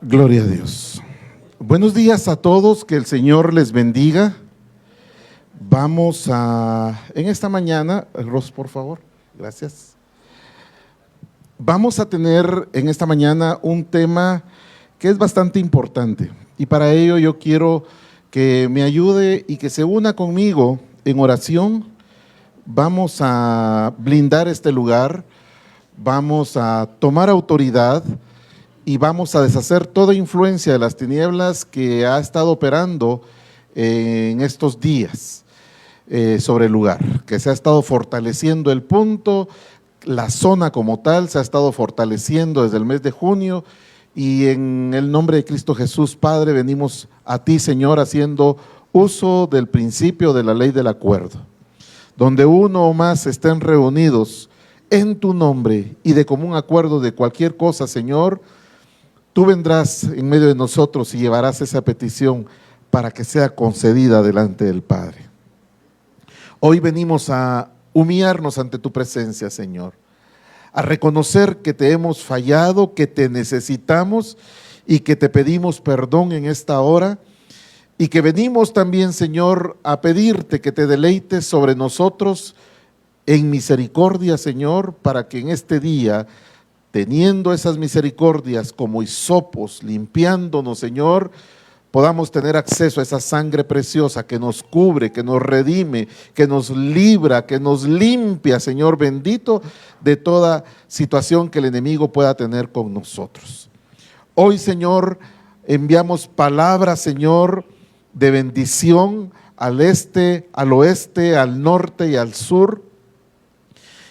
Gloria a Dios. Buenos días a todos, que el Señor les bendiga. Vamos en esta mañana, Ros, por favor, gracias. Vamos a tener en esta mañana un tema que es bastante importante, y para ello yo quiero que me ayude y que se una conmigo en oración. Vamos a blindar este lugar, vamos a tomar autoridad y vamos a deshacer toda influencia de las tinieblas que ha estado operando en estos días sobre el lugar, que se ha estado fortaleciendo el punto, la zona como tal se ha estado fortaleciendo desde el mes de junio, y en el nombre de Cristo Jesús, Padre, venimos a ti, Señor, haciendo uso del principio de la ley del acuerdo, donde uno o más estén reunidos en tu nombre y de común acuerdo de cualquier cosa, Señor, tú vendrás en medio de nosotros y llevarás esa petición para que sea concedida delante del Padre. Hoy venimos a humillarnos ante tu presencia, Señor, a reconocer que te hemos fallado, que te necesitamos y que te pedimos perdón en esta hora, y que venimos también, Señor, a pedirte que te deleites sobre nosotros en misericordia, Señor, para que en este día, teniendo esas misericordias como hisopos, limpiándonos, Señor, podamos tener acceso a esa sangre preciosa que nos cubre, que nos redime, que nos libra, que nos limpia, Señor bendito, de toda situación que el enemigo pueda tener con nosotros. Hoy, Señor, enviamos palabras, Señor, de bendición al este, al oeste, al norte y al sur,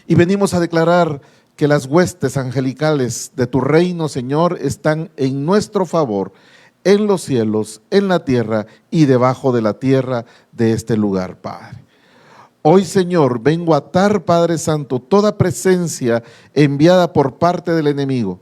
y venimos a declarar que las huestes angelicales de tu reino, Señor, están en nuestro favor, en los cielos, en la tierra y debajo de la tierra de este lugar, Padre. Hoy, Señor, vengo a atar, Padre Santo, toda presencia enviada por parte del enemigo,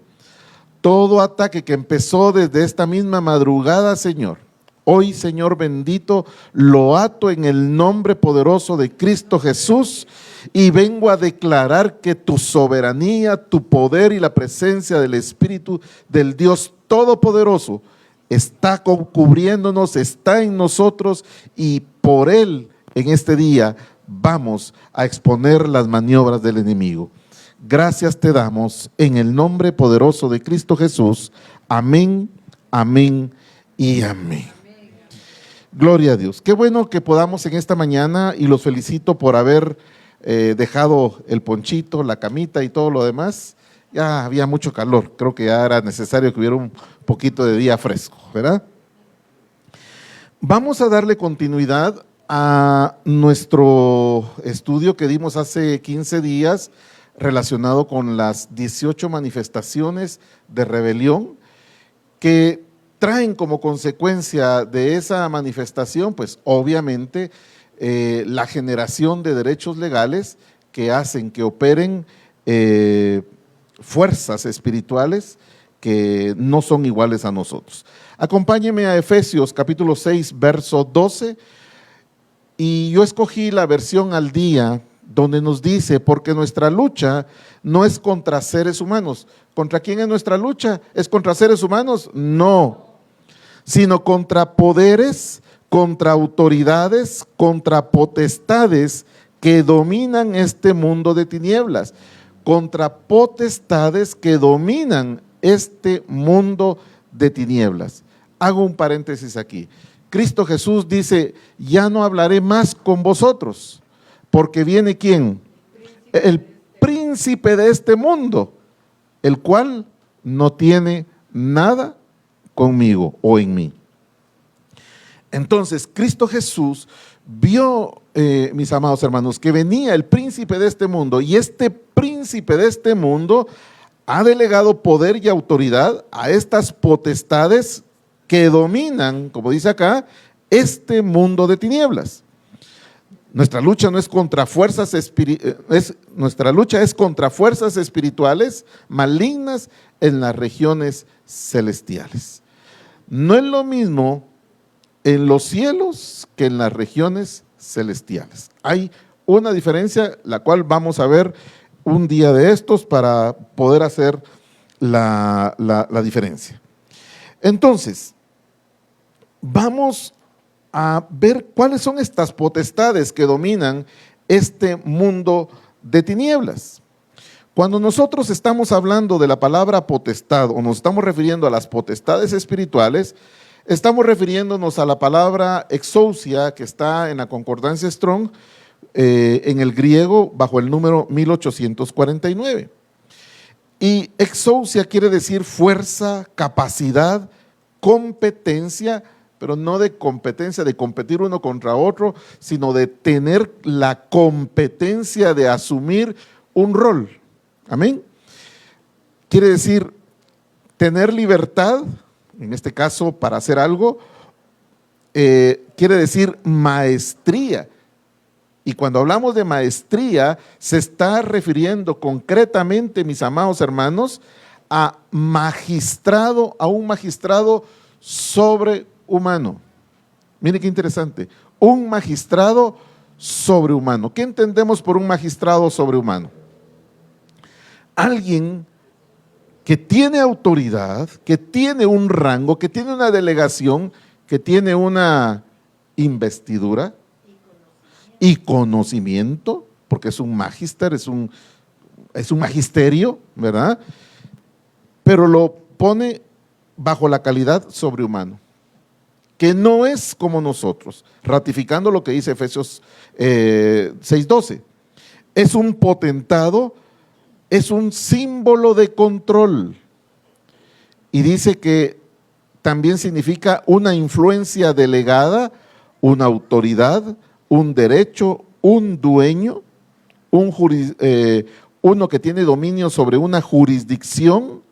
todo ataque que empezó desde esta misma madrugada, Señor. Hoy, Señor bendito, lo ato en el nombre poderoso de Cristo Jesús, y vengo a declarar que tu soberanía, tu poder y la presencia del Espíritu del Dios Todopoderoso está cubriéndonos, está en nosotros, y por Él en este día vamos a exponer las maniobras del enemigo. Gracias te damos en el nombre poderoso de Cristo Jesús. Amén, amén y amén. Gloria a Dios. Qué bueno que podamos en esta mañana, y los felicito por haber dejado el ponchito, la camita y todo lo demás. Ya había mucho calor, creo que ya era necesario que hubiera un poquito de día fresco, ¿verdad? Vamos a darle continuidad a nuestro estudio que dimos hace 15 días relacionado con las 18 manifestaciones de rebelión que traen como consecuencia de esa manifestación, pues obviamente la generación de derechos legales que hacen que operen fuerzas espirituales que no son iguales a nosotros. Acompáñeme a Efesios capítulo 6, verso 12, y yo escogí la versión al día, donde nos dice: porque nuestra lucha no es contra seres humanos. ¿Contra quién es nuestra lucha? ¿Es contra seres humanos? No, sino contra poderes, contra autoridades, contra potestades que dominan este mundo de tinieblas. Contra potestades que dominan este mundo de tinieblas. Hago un paréntesis aquí. Cristo Jesús dice: ya no hablaré más con vosotros, porque viene ¿quién? El príncipe de este mundo, el cual no tiene nada conmigo o en mí. Entonces, Cristo Jesús vio, mis amados hermanos, que venía el príncipe de este mundo, y este príncipe de este mundo ha delegado poder y autoridad a estas potestades que dominan, como dice acá, este mundo de tinieblas. Nuestra lucha no es contra fuerzas nuestra lucha es contra fuerzas espirituales malignas en las regiones celestiales. No es lo mismo en los cielos que en las regiones celestiales. Hay una diferencia, la cual vamos a ver un día de estos para poder hacer la diferencia. Entonces, vamos a ver cuáles son estas potestades que dominan este mundo de tinieblas. Cuando nosotros estamos hablando de la palabra potestad o nos estamos refiriendo a las potestades espirituales, estamos refiriéndonos a la palabra exousia que está en la concordancia Strong, en el griego bajo el número 1849. Y exousia quiere decir fuerza, capacidad, competencia, pero no de competencia de competir uno contra otro, sino de tener la competencia de asumir un rol. Amén. Quiere decir tener libertad, en este caso para hacer algo, quiere decir maestría. Y cuando hablamos de maestría, se está refiriendo concretamente, mis amados hermanos, a magistrado, a un magistrado sobrehumano. Mire qué interesante, un magistrado sobrehumano. ¿Qué entendemos por un magistrado sobrehumano? Alguien que tiene autoridad, que tiene un rango, que tiene una delegación, que tiene una investidura y conocimiento, porque es un magister, es un magisterio, ¿verdad? Pero lo pone bajo la calidad sobrehumano, que no es como nosotros, ratificando lo que dice Efesios 6:12. Es un potentado, es un símbolo de control. Y dice que también significa una influencia delegada, una autoridad, un derecho, un dueño, uno que tiene dominio sobre una jurisdicción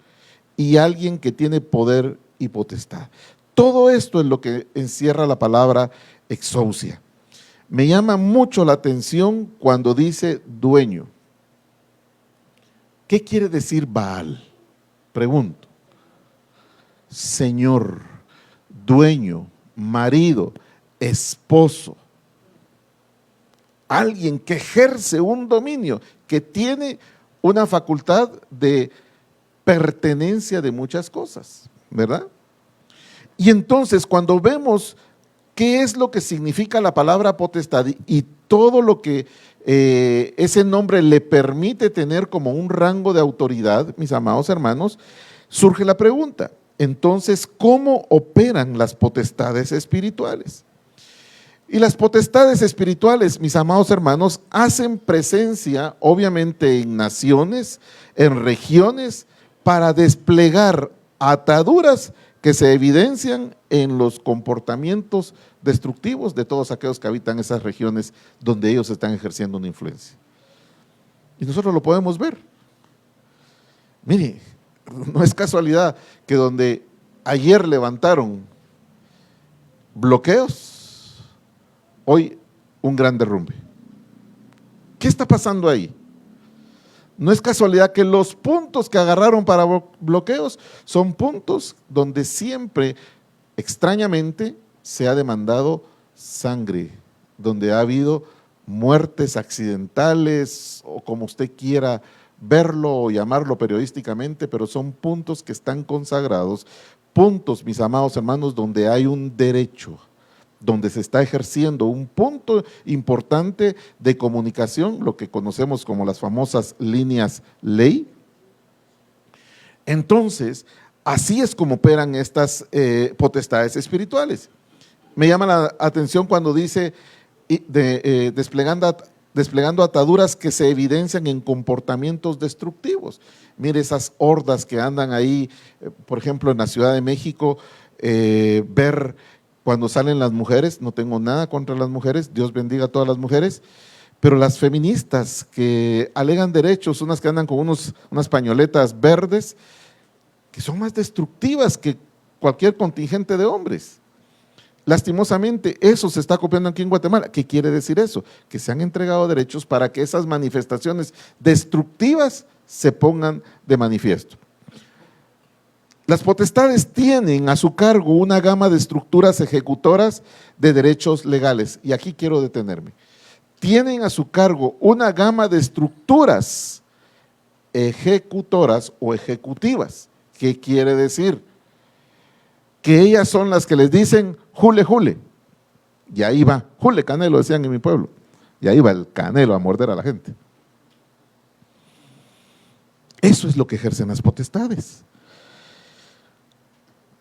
y alguien que tiene poder y potestad. Todo esto es lo que encierra la palabra exousia. Me llama mucho la atención cuando dice dueño. ¿Qué quiere decir Baal? Pregunto. Señor, dueño, marido, esposo. Alguien que ejerce un dominio, que tiene una facultad de pertenencia de muchas cosas, ¿verdad? Y entonces cuando vemos qué es lo que significa la palabra potestad y todo lo que ese nombre le permite tener como un rango de autoridad, mis amados hermanos, surge la pregunta, entonces, ¿cómo operan las potestades espirituales? Y las potestades espirituales, mis amados hermanos, hacen presencia, obviamente, en naciones, en regiones, para desplegar ataduras que se evidencian en los comportamientos destructivos de todos aquellos que habitan esas regiones donde ellos están ejerciendo una influencia. Y nosotros lo podemos ver. Mire, no es casualidad que donde ayer levantaron bloqueos, hoy un gran derrumbe. ¿Qué está pasando ahí? No es casualidad que los puntos que agarraron para bloqueos son puntos donde siempre, extrañamente, se ha demandado sangre, donde ha habido muertes accidentales o como usted quiera verlo o llamarlo periodísticamente, pero son puntos que están consagrados, puntos, mis amados hermanos, donde hay un derecho, donde se está ejerciendo un punto importante de comunicación, lo que conocemos como las famosas líneas ley. Entonces, así es como operan estas potestades espirituales. Me llama la atención cuando dice desplegando ataduras que se evidencian en comportamientos destructivos. Mire esas hordas que andan ahí, por ejemplo, en la Ciudad de México, ver cuando salen las mujeres, no tengo nada contra las mujeres, Dios bendiga a todas las mujeres, pero las feministas que alegan derechos, unas que andan con unas pañoletas verdes, que son más destructivas que cualquier contingente de hombres. Lastimosamente, eso se está copiando aquí en Guatemala. ¿Qué quiere decir eso? Que se han entregado derechos para que esas manifestaciones destructivas se pongan de manifiesto. Las potestades tienen a su cargo una gama de estructuras ejecutoras de derechos legales, y aquí quiero detenerme. Tienen a su cargo una gama de estructuras ejecutoras o ejecutivas. ¿Qué quiere decir? que ellas son las que les dicen, jule, jule. Y ahí va, jule Canelo, decían en mi pueblo. Y ahí va el Canelo a morder a la gente. Eso es lo que ejercen las potestades.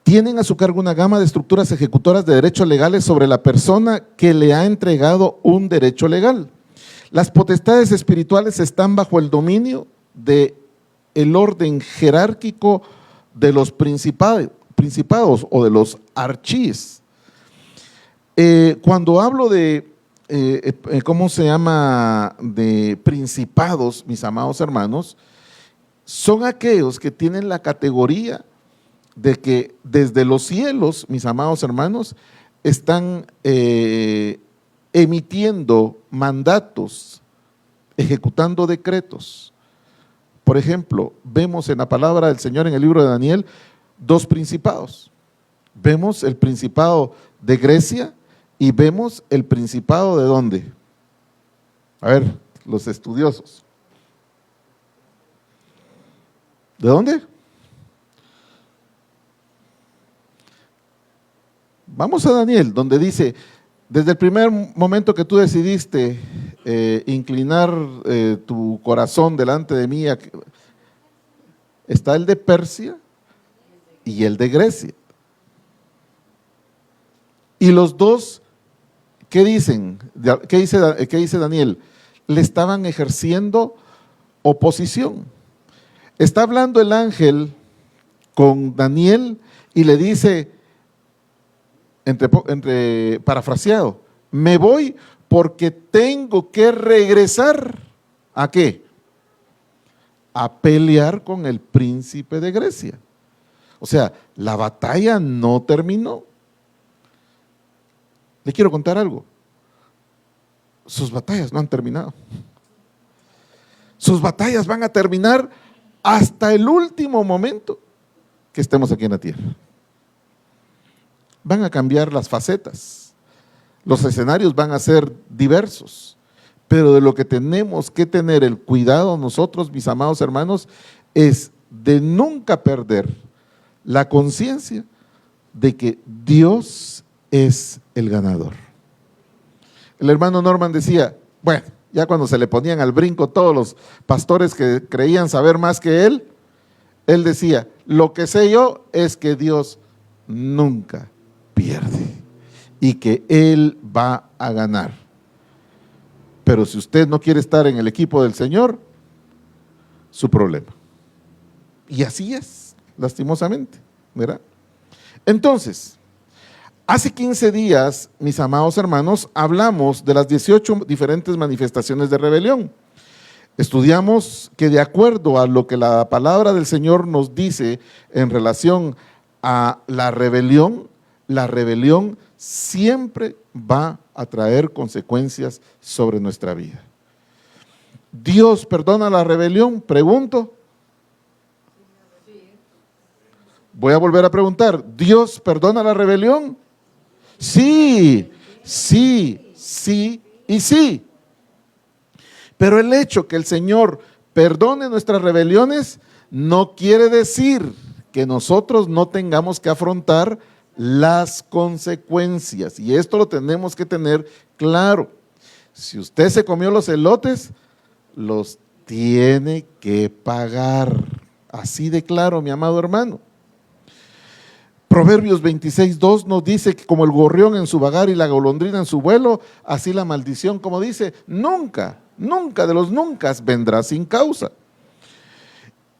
Tienen a su cargo una gama de estructuras ejecutoras de derechos legales sobre la persona que le ha entregado un derecho legal. Las potestades espirituales están bajo el dominio del orden jerárquico de los principados o de los archís. Cuando hablo de, ¿cómo se llama?, de principados, mis amados hermanos, son aquellos que tienen la categoría de que desde los cielos, mis amados hermanos, están emitiendo mandatos, ejecutando decretos. Por ejemplo, vemos en la palabra del Señor en el libro de Daniel dos principados. Vemos el principado de Grecia y vemos el principado ¿de dónde? A ver, los estudiosos. ¿De dónde? Vamos a Daniel, donde dice, desde el primer momento que tú decidiste inclinar tu corazón delante de mí, está el de Persia y el de Grecia. Y los dos, ¿qué dicen? ¿Qué dice Daniel? Le estaban ejerciendo oposición. Está hablando el ángel con Daniel y le dice, parafraseado, me voy porque tengo que regresar. ¿A qué? A pelear con el príncipe de Grecia. O sea, la batalla no terminó. Le quiero contar algo. Sus batallas no han terminado. Sus batallas van a terminar hasta el último momento que estemos aquí en la tierra. Van a cambiar las facetas, los escenarios van a ser diversos, pero de lo que tenemos que tener el cuidado nosotros, mis amados hermanos, es de nunca perder la conciencia de que Dios es el ganador. El hermano Norman decía, bueno, ya cuando se le ponían al brinco todos los pastores que creían saber más que él decía, lo que sé yo es que Dios nunca pierde y que Él va a ganar. Pero si usted no quiere estar en el equipo del Señor, su problema. Y así es, lastimosamente, ¿verdad? Entonces, hace 15 días, mis amados hermanos, hablamos de las 18 diferentes manifestaciones de rebelión. Estudiamos que de acuerdo a lo que la palabra del Señor nos dice en relación a la rebelión siempre va a traer consecuencias sobre nuestra vida. ¿Dios perdona la rebelión? Pregunto. Voy a volver a preguntar, ¿Dios perdona la rebelión? Sí, sí, sí y sí. Pero el hecho que el Señor perdone nuestras rebeliones no quiere decir que nosotros no tengamos que afrontar las consecuencias. Y esto lo tenemos que tener claro. Si usted se comió los elotes, los tiene que pagar. Así de claro, mi amado hermano. Proverbios 26:2 nos dice que como el gorrión en su vagar y la golondrina en su vuelo, así la maldición, como dice, nunca de los nunca vendrá sin causa.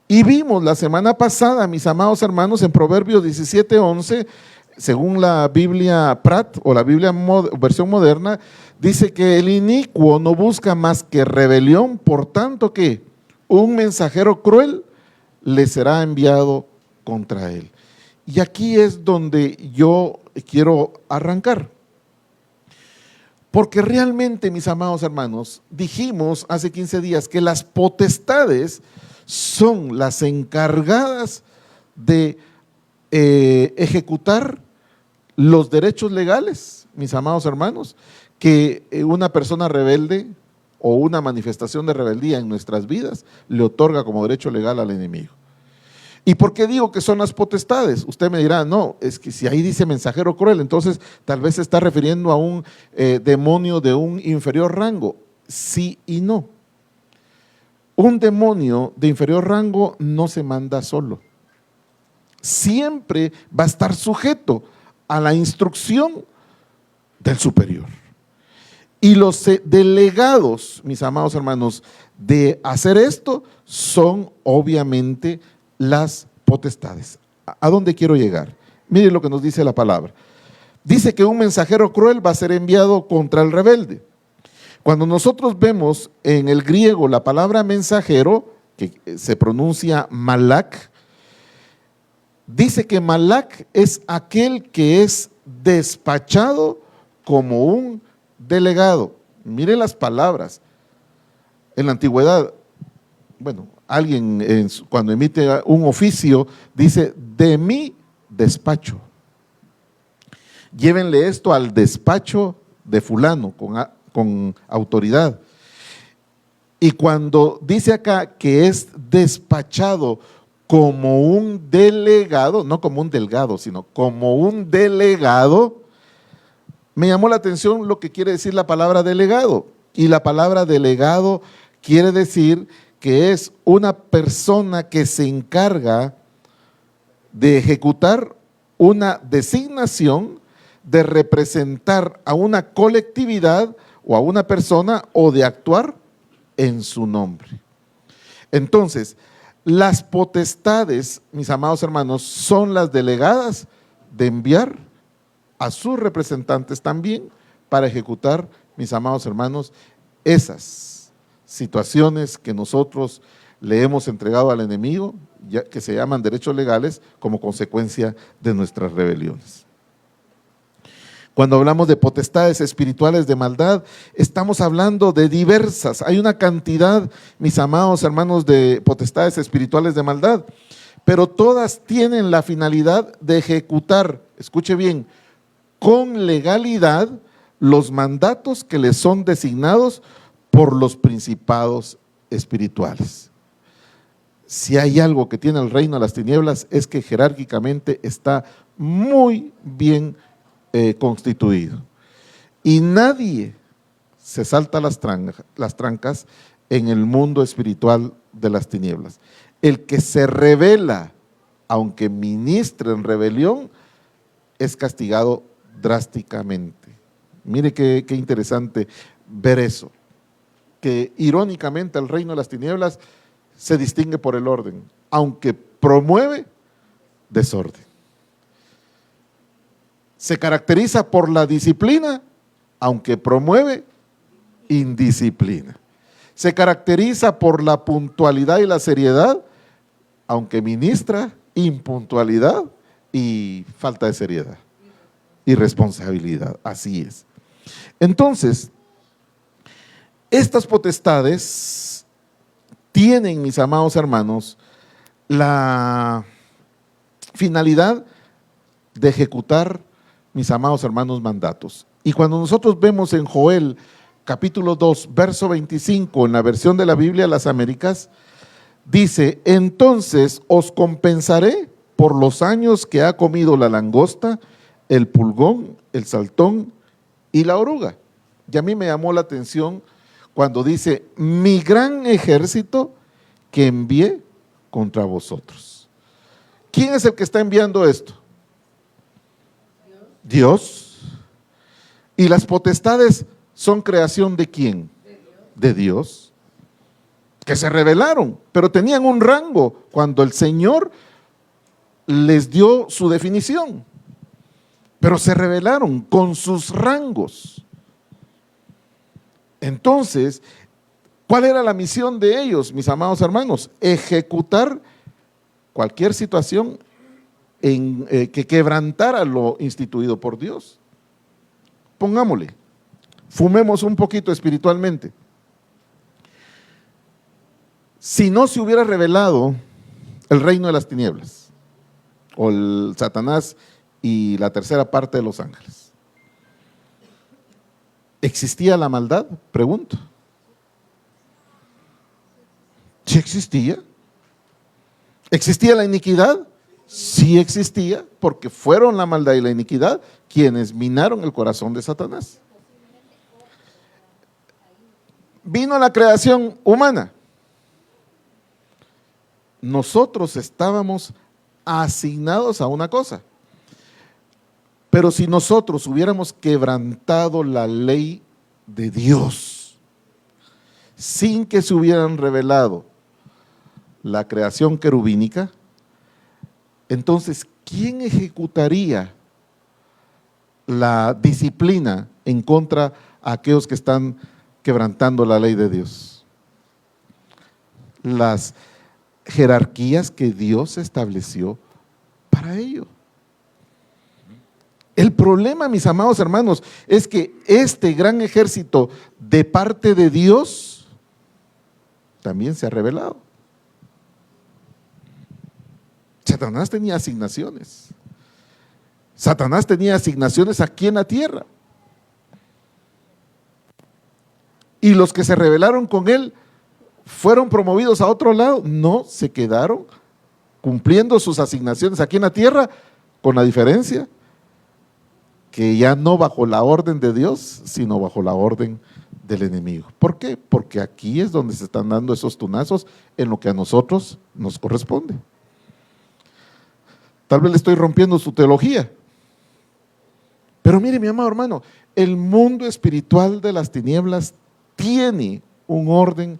Y vimos la semana pasada, mis amados hermanos, en Proverbios 17:11, según la Biblia Pratt o la Biblia versión moderna, dice que el inicuo no busca más que rebelión, por tanto que un mensajero cruel le será enviado contra él. Y aquí es donde yo quiero arrancar. Porque realmente, mis amados hermanos, dijimos hace 15 días que las potestades son las encargadas de ejecutar los derechos legales, mis amados hermanos, que una persona rebelde o una manifestación de rebeldía en nuestras vidas le otorga como derecho legal al enemigo. ¿Y por qué digo que son las potestades? Usted me dirá, no, es que si ahí dice mensajero cruel, entonces tal vez se está refiriendo a un demonio de un inferior rango. Sí y no. Un demonio de inferior rango no se manda solo. Siempre va a estar sujeto a la instrucción del superior. Y los delegados, mis amados hermanos, de hacer esto son obviamente las potestades. ¿A dónde quiero llegar? Mire lo que nos dice la palabra. Dice que un mensajero cruel va a ser enviado contra el rebelde. Cuando nosotros vemos en el griego la palabra mensajero, que se pronuncia malak, dice que malak es aquel que es despachado como un delegado. Mire las palabras. En la antigüedad, bueno, alguien cuando emite un oficio dice, de mi despacho. Llévenle esto al despacho de fulano con autoridad. Y cuando dice acá que es despachado como un delegado, no como un delgado, sino como un delegado, me llamó la atención lo que quiere decir la palabra delegado. Y la palabra delegado quiere decir que es una persona que se encarga de ejecutar una designación, de representar a una colectividad o a una persona o de actuar en su nombre. Entonces, las potestades, mis amados hermanos, son las delegadas de enviar a sus representantes también para ejecutar, mis amados hermanos, esas situaciones que nosotros le hemos entregado al enemigo, que se llaman derechos legales, como consecuencia de nuestras rebeliones. Cuando hablamos de potestades espirituales de maldad, estamos hablando de diversas. Hay una cantidad, mis amados hermanos, de potestades espirituales de maldad, pero todas tienen la finalidad de ejecutar, escuche bien, con legalidad los mandatos que les son designados por los principados espirituales. Si hay algo que tiene el reino de las tinieblas es que jerárquicamente está muy bien constituido. Y nadie se salta las trancas en el mundo espiritual de las tinieblas. El que se revela, aunque ministre en rebelión, es castigado drásticamente. Mire qué interesante ver eso, que irónicamente el reino de las tinieblas se distingue por el orden, aunque promueve desorden. Se caracteriza por la disciplina, aunque promueve indisciplina. Se caracteriza por la puntualidad y la seriedad, aunque ministra impuntualidad y falta de seriedad. Irresponsabilidad, así es. Entonces, estas potestades tienen, mis amados hermanos, la finalidad de ejecutar, mis amados hermanos, mandatos. Y cuando nosotros vemos en Joel capítulo 2, verso 25, en la versión de la Biblia de las Américas, dice, entonces os compensaré por los años que ha comido la langosta, el pulgón, el saltón y la oruga. Y a mí me llamó la atención cuando dice, mi gran ejército que envié contra vosotros. ¿Quién es el que está enviando esto? Dios. ¿Y las potestades son creación de quién? De Dios. Que se rebelaron, pero tenían un rango cuando el Señor les dio su definición. Pero se rebelaron con sus rangos. Entonces, ¿cuál era la misión de ellos, mis amados hermanos? Ejecutar cualquier situación que quebrantara lo instituido por Dios. Pongámosle, fumemos un poquito espiritualmente. Si no se hubiera revelado el reino de las tinieblas, o el Satanás y la tercera parte de los ángeles, ¿existía la maldad? Pregunto. ¿Sí existía? ¿Existía la iniquidad? Sí existía, porque fueron la maldad y la iniquidad quienes minaron el corazón de Satanás. Vino la creación humana. Nosotros estábamos asignados a una cosa. Pero si nosotros hubiéramos quebrantado la ley de Dios, sin que se hubieran revelado la creación querubínica, entonces, ¿quién ejecutaría la disciplina en contra de aquellos que están quebrantando la ley de Dios? Las jerarquías que Dios estableció para ello. El problema, mis amados hermanos, es que este gran ejército de parte de Dios también se ha revelado. Satanás tenía asignaciones. Satanás tenía asignaciones aquí en la tierra. Y los que se rebelaron con él fueron promovidos a otro lado. No, se quedaron cumpliendo sus asignaciones aquí en la tierra, con la diferencia que ya no bajo la orden de Dios, sino bajo la orden del enemigo. ¿Por qué? Porque aquí es donde se están dando esos tunazos en lo que a nosotros nos corresponde. Tal vez le estoy rompiendo su teología, pero mire, mi amado hermano, el mundo espiritual de las tinieblas tiene un orden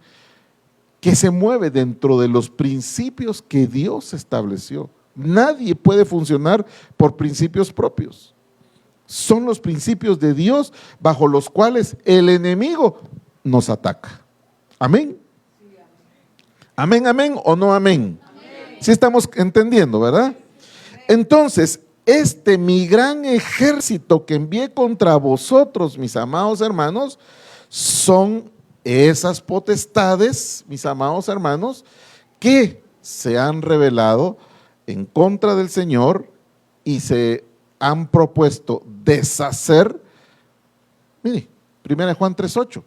que se mueve dentro de los principios que Dios estableció. Nadie puede funcionar por principios propios. Son los principios de Dios bajo los cuales el enemigo nos ataca. Amén. Amén, amén o no amén. Sí estamos entendiendo, ¿verdad? Entonces, mi gran ejército que envié contra vosotros, mis amados hermanos, son esas potestades, mis amados hermanos, que se han rebelado en contra del Señor y se han propuesto deshacer. Mire, 1 Juan 3:8.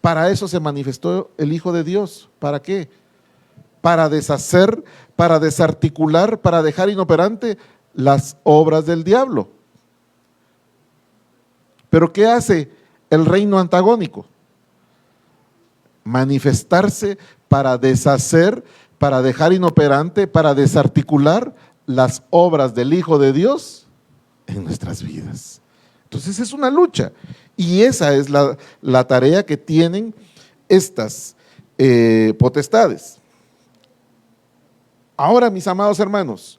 Para eso se manifestó el Hijo de Dios. ¿Para qué? Para deshacer, para desarticular, para dejar inoperante las obras del diablo. ¿Pero qué hace el reino antagónico? Manifestarse para deshacer, para dejar inoperante, para desarticular las obras del Hijo de Dios en nuestras vidas. Entonces es una lucha, y esa es la tarea que tienen estas potestades. Ahora, mis amados hermanos,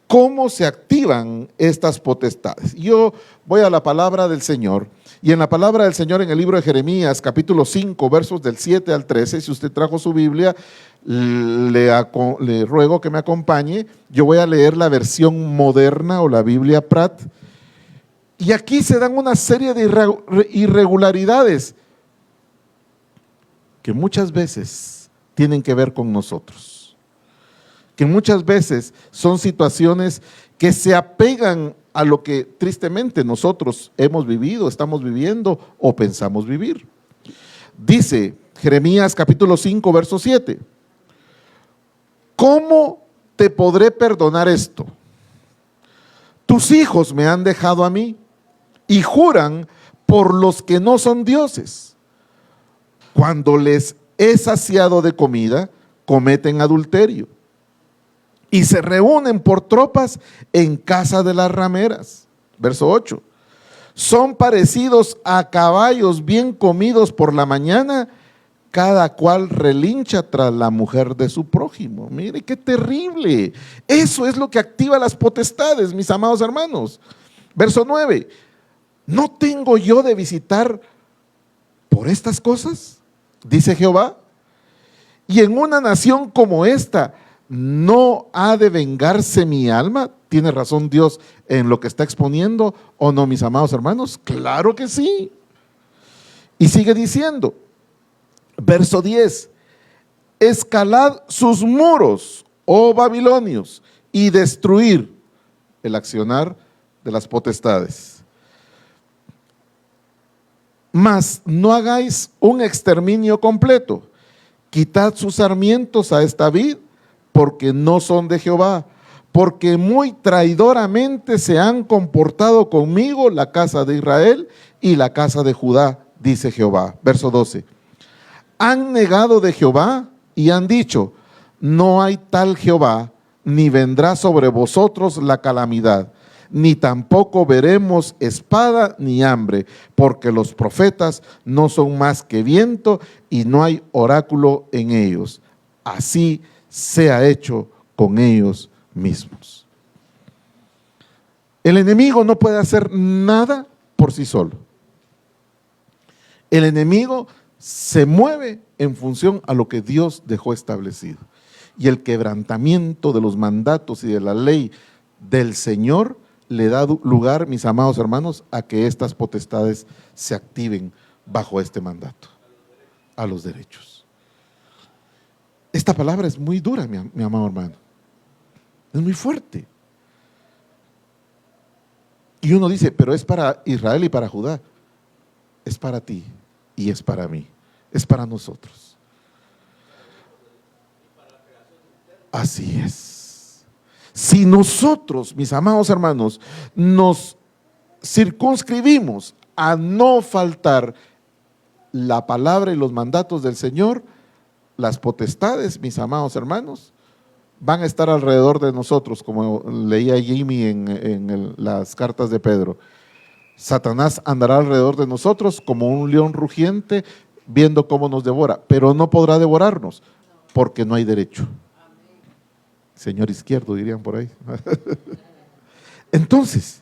¿cómo se activan estas potestades? Yo voy a la palabra del Señor, y en la palabra del Señor en el libro de Jeremías, capítulo 5, versos del 7 al 13, si usted trajo su Biblia, le ruego que me acompañe. Yo voy a leer la versión moderna o la Biblia Pratt, y aquí se dan una serie de irregularidades que muchas veces tienen que ver con nosotros, que muchas veces son situaciones que se apegan a lo que tristemente nosotros hemos vivido, estamos viviendo o pensamos vivir. Dice Jeremías capítulo 5, verso 7, ¿cómo te podré perdonar esto? Tus hijos me han dejado a mí y juran por los que no son dioses. Cuando les he saciado de comida, cometen adulterio y se reúnen por tropas en casa de las rameras. Verso 8. Son parecidos a caballos bien comidos por la mañana, cada cual relincha tras la mujer de su prójimo. Mire qué terrible. Eso es lo que activa las potestades, mis amados hermanos. Verso 9. ¿No tengo yo de visitar por estas cosas? Dice Jehová. Y en una nación como esta, ¿no ha de vengarse mi alma? ¿Tiene razón Dios en lo que está exponiendo o no, mis amados hermanos? Claro que sí. Y sigue diciendo, verso 10, escalad sus muros, oh babilonios, y destruir el accionar de las potestades. Mas no hagáis un exterminio completo, quitad sus sarmientos a esta vid, porque no son de Jehová, porque muy traidoramente se han comportado conmigo la casa de Israel y la casa de Judá, dice Jehová. Verso 12. Han negado de Jehová y han dicho, no hay tal Jehová, ni vendrá sobre vosotros la calamidad, ni tampoco veremos espada ni hambre, porque los profetas no son más que viento y no hay oráculo en ellos. Así se ha hecho con ellos mismos. El enemigo no puede hacer nada por sí solo. El enemigo se mueve en función a lo que Dios dejó establecido. Y el quebrantamiento de los mandatos y de la ley del Señor le da lugar, mis amados hermanos, a que estas potestades se activen bajo este mandato, a los derechos. Esta palabra es muy dura, mi amado hermano. Es muy fuerte. Y uno dice, pero es para Israel y para Judá. Es para ti y es para mí. Es para nosotros. Así es. Si nosotros, mis amados hermanos, nos circunscribimos a no faltar la palabra y los mandatos del Señor, las potestades, mis amados hermanos, van a estar alrededor de nosotros, como leía Jimmy en las cartas de Pedro. Satanás andará alrededor de nosotros como un león rugiente, viendo cómo nos devora, pero no podrá devorarnos, porque no hay derecho. Señor izquierdo, dirían por ahí. Entonces,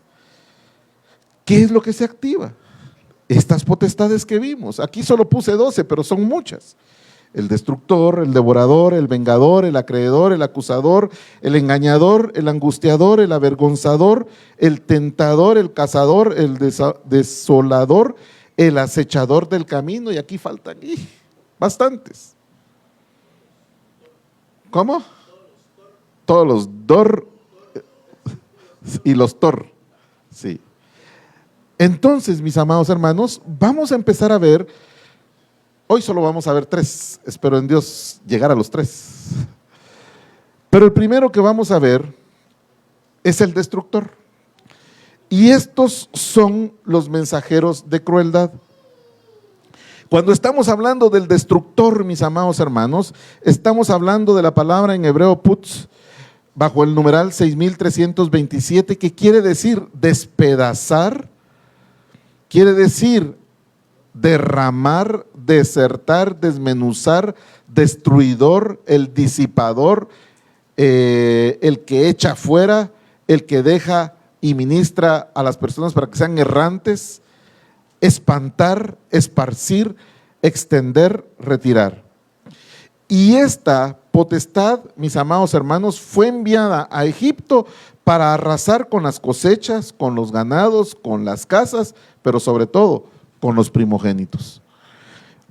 ¿qué es lo que se activa? Estas potestades que vimos. Aquí solo puse 12, pero son muchas. El destructor, el devorador, el vengador, el acreedor, el acusador, el engañador, el angustiador, el avergonzador, el tentador, el cazador, el desolador, el acechador del camino, y aquí faltan bastantes. ¿Cómo? Todos los dor y los tor. Sí. Entonces, mis amados hermanos, vamos a empezar a ver. Hoy solo vamos a ver 3, espero en Dios llegar a los 3. Pero el primero que vamos a ver es el destructor. Y estos son los mensajeros de crueldad. Cuando estamos hablando del destructor, mis amados hermanos, estamos hablando de la palabra en hebreo putz, bajo el numeral 6327, que quiere decir despedazar, quiere decir derramar, desertar, desmenuzar, destruidor, el disipador, el que echa fuera, el que deja y ministra a las personas para que sean errantes, espantar, esparcir, extender, retirar. Y esta potestad, mis amados hermanos, fue enviada a Egipto para arrasar con las cosechas, con los ganados, con las casas, pero sobre todo con los primogénitos.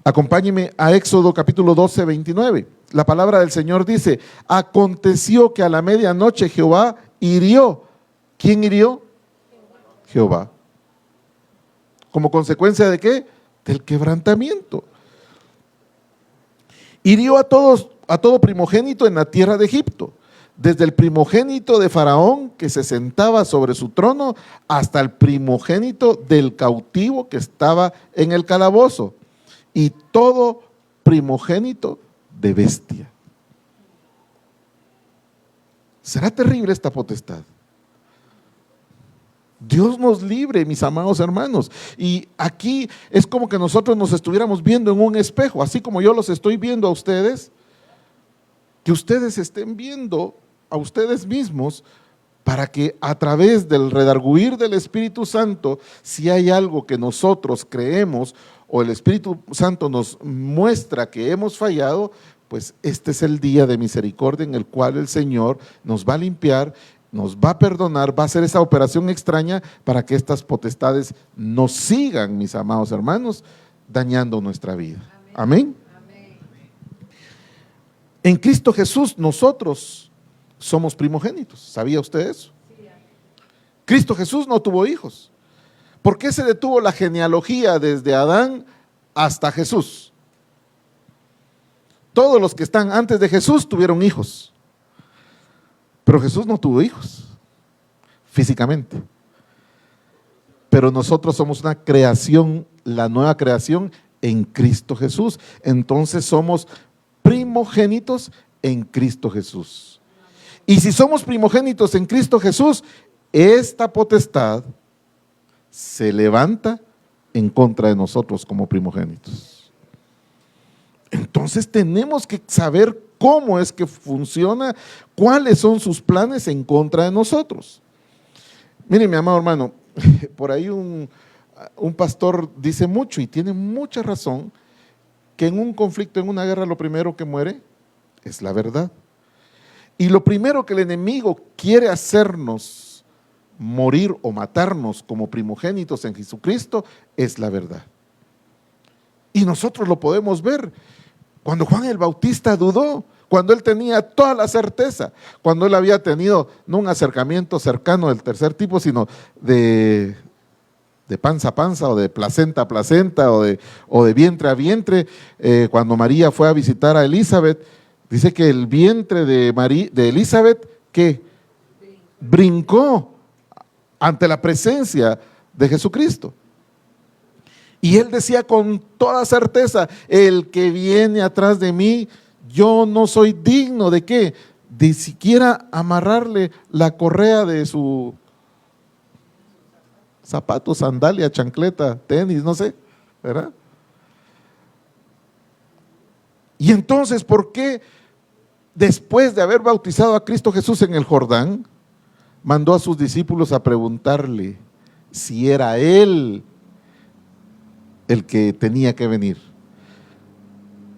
Acompáñeme a Éxodo capítulo 12, 29. La palabra del Señor dice, aconteció que a la medianoche Jehová hirió. ¿Quién hirió? Jehová. ¿Como consecuencia de qué? Del quebrantamiento. Hirió a todo primogénito en la tierra de Egipto, desde el primogénito de Faraón que se sentaba sobre su trono hasta el primogénito del cautivo que estaba en el calabozo y todo primogénito de bestia. ¿Será terrible esta potestad? Dios nos libre, mis amados hermanos. Y aquí es como que nosotros nos estuviéramos viendo en un espejo, así como yo los estoy viendo a ustedes, que ustedes estén viendo a ustedes mismos para que a través del redarguir del Espíritu Santo, si hay algo que nosotros creemos o el Espíritu Santo nos muestra que hemos fallado, pues este es el día de misericordia en el cual el Señor nos va a limpiar, nos va a perdonar, va a hacer esa operación extraña para que estas potestades no sigan, mis amados hermanos, dañando nuestra vida. Amén. Amén. En Cristo Jesús nosotros somos primogénitos. ¿Sabía usted eso? Cristo Jesús no tuvo hijos. ¿Por qué se detuvo la genealogía desde Adán hasta Jesús? Todos los que están antes de Jesús tuvieron hijos. Pero Jesús no tuvo hijos físicamente. Pero nosotros somos una creación, la nueva creación en Cristo Jesús. Entonces somos primogénitos en Cristo Jesús. Y si somos primogénitos en Cristo Jesús, esta potestad se levanta en contra de nosotros como primogénitos. Entonces tenemos que saber cómo es que funciona, cuáles son sus planes en contra de nosotros. Mire, mi amado hermano, por ahí un pastor dice mucho y tiene mucha razón, que en un conflicto, en una guerra, lo primero que muere es la verdad. Y lo primero que el enemigo quiere hacernos morir o matarnos como primogénitos en Jesucristo es la verdad. Y nosotros lo podemos ver. Cuando Juan el Bautista dudó, cuando él tenía toda la certeza, cuando él había tenido no un acercamiento cercano del tercer tipo, sino de panza a panza, o de placenta a placenta, o de vientre a vientre, cuando María fue a visitar a Elizabeth, dice que el vientre de Elizabeth, ¿qué? Brincó ante la presencia de Jesucristo. Y él decía con toda certeza, el que viene atrás de mí, yo no soy digno de ¿qué? De siquiera amarrarle la correa de su zapato, sandalia, chancleta, tenis, no sé, ¿verdad? Y entonces, ¿por qué después de haber bautizado a Cristo Jesús en el Jordán, mandó a sus discípulos a preguntarle si era él el que tenía que venir?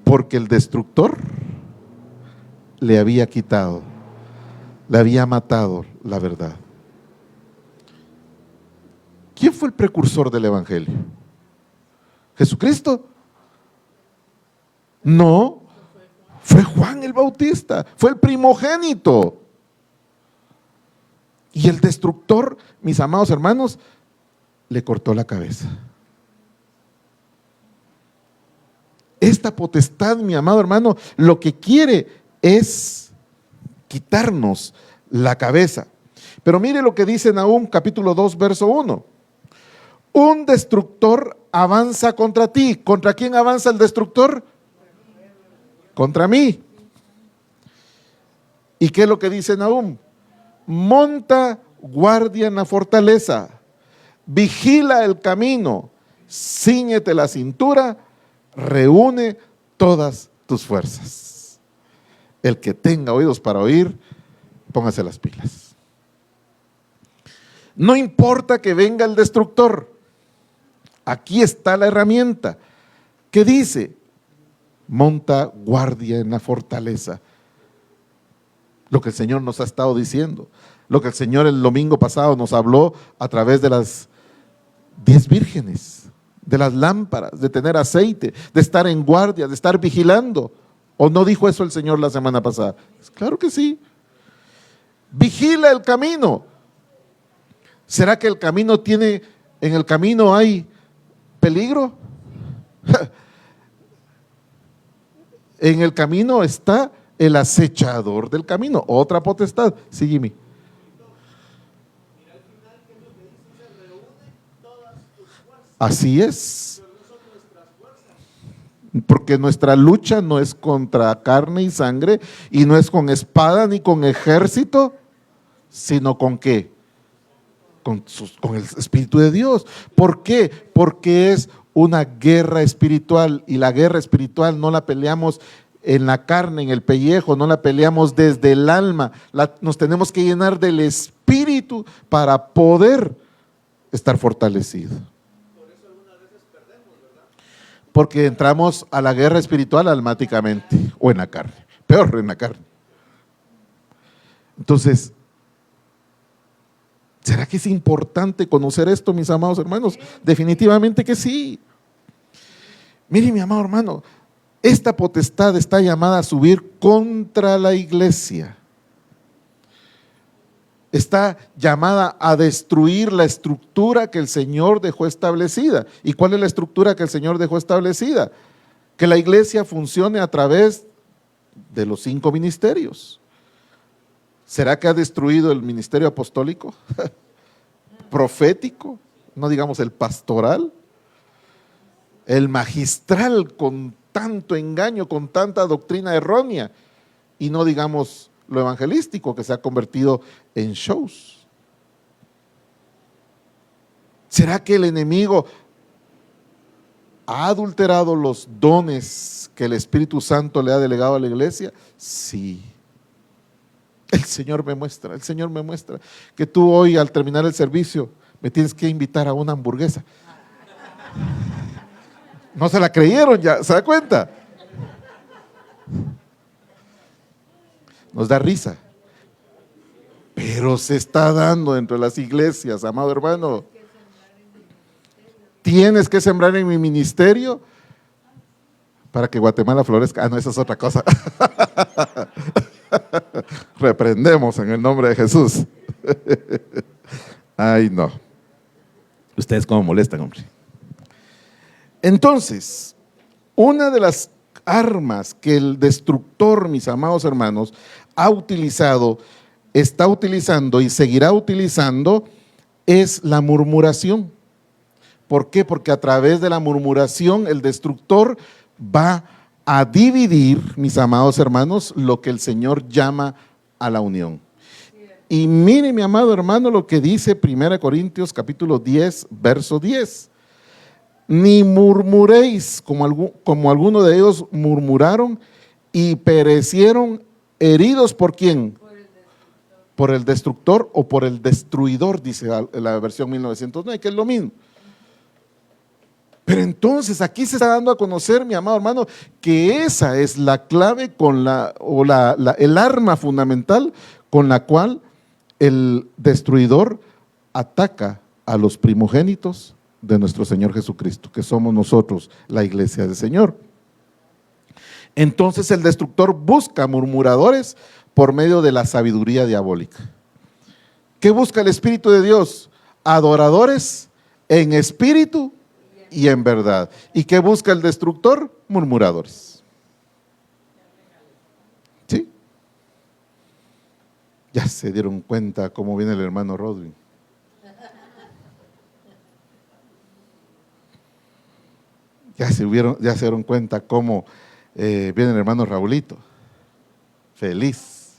Porque el destructor le había quitado, le había matado la verdad. ¿Quién fue el precursor del evangelio? ¿Jesucristo? No, fue Juan el Bautista, fue el primogénito. Y el destructor, mis amados hermanos, le cortó la cabeza. Esta potestad, mi amado hermano, lo que quiere es quitarnos la cabeza. Pero mire lo que dice Nahum capítulo 2, verso 1. Un destructor avanza contra ti. ¿Contra quién avanza el destructor? Contra mí. ¿Y qué es lo que dice Nahum? Monta guardia en la fortaleza, vigila el camino, cíñete la cintura, reúne todas tus fuerzas. El que tenga oídos para oír, póngase las pilas. No importa que venga el destructor, aquí está la herramienta que dice, monta guardia en la fortaleza. Lo que el Señor nos ha estado diciendo, lo que el Señor el domingo pasado nos habló a través de las 10 vírgenes, de las lámparas, de tener aceite, de estar en guardia, de estar vigilando. ¿O no dijo eso el Señor la semana pasada? Claro que sí. Vigila el camino. ¿Será que el camino en el camino hay peligro? En el camino está el acechador del camino, otra potestad. Sí, Jimmy. Así es. Porque nuestra lucha no es contra carne y sangre, y no es con espada ni con ejército, sino con ¿qué? Con el Espíritu de Dios. ¿Por qué? Porque es una guerra espiritual, y la guerra espiritual no la peleamos en la carne, en el pellejo, no la peleamos desde el alma, nos tenemos que llenar del Espíritu para poder estar fortalecidos. Porque entramos a la guerra espiritual almáticamente, o en la carne, peor en la carne. Entonces, ¿será que es importante conocer esto, mis amados hermanos? Definitivamente que sí. Mire, mi amado hermano, esta potestad está llamada a subir contra la iglesia. Está llamada a destruir la estructura que el Señor dejó establecida. ¿Y cuál es la estructura que el Señor dejó establecida? Que la iglesia funcione a través de los 5 ministerios. ¿Será que ha destruido el ministerio apostólico, profético, no digamos el pastoral, el magistral, con tanto engaño, con tanta doctrina errónea, y no digamos lo evangelístico, que se ha convertido en shows? ¿Será que el enemigo ha adulterado los dones que el Espíritu Santo le ha delegado a la iglesia? Sí. El Señor me muestra que tú hoy, al terminar el servicio, me tienes que invitar a una hamburguesa. No se la creyeron ya, ¿se da cuenta? Nos da risa, pero se está dando entre las iglesias, amado hermano. Tienes que sembrar en mi ministerio para que Guatemala florezca. Ah, no, esa es otra cosa. Reprendemos en el nombre de Jesús. Ay, no. Ustedes cómo molestan, hombre. Entonces, una de las armas que el destructor, mis amados hermanos, ha utilizado, está utilizando y seguirá utilizando es la murmuración. ¿Por qué? Porque a través de la murmuración el destructor va a dividir, mis amados hermanos, lo que el Señor llama a la unión. Y mire, mi amado hermano, lo que dice 1 Corintios capítulo 10, verso 10. Ni murmuréis como algunos de ellos murmuraron y perecieron heridos ¿por quién? Por el destructor o por el destruidor, dice la versión 1909, que es lo mismo. Pero entonces aquí se está dando a conocer, mi amado hermano, que esa es la clave el arma fundamental con la cual el destruidor ataca a los primogénitos de nuestro Señor Jesucristo, que somos nosotros, la iglesia del Señor. Entonces el destructor busca murmuradores por medio de la sabiduría diabólica. ¿Qué busca el Espíritu de Dios? Adoradores en espíritu y en verdad. ¿Y qué busca el destructor? Murmuradores. ¿Sí? Ya se dieron cuenta cómo viene el hermano Rodwin. Ya se dieron cuenta cómo viene el hermano Raulito. Feliz.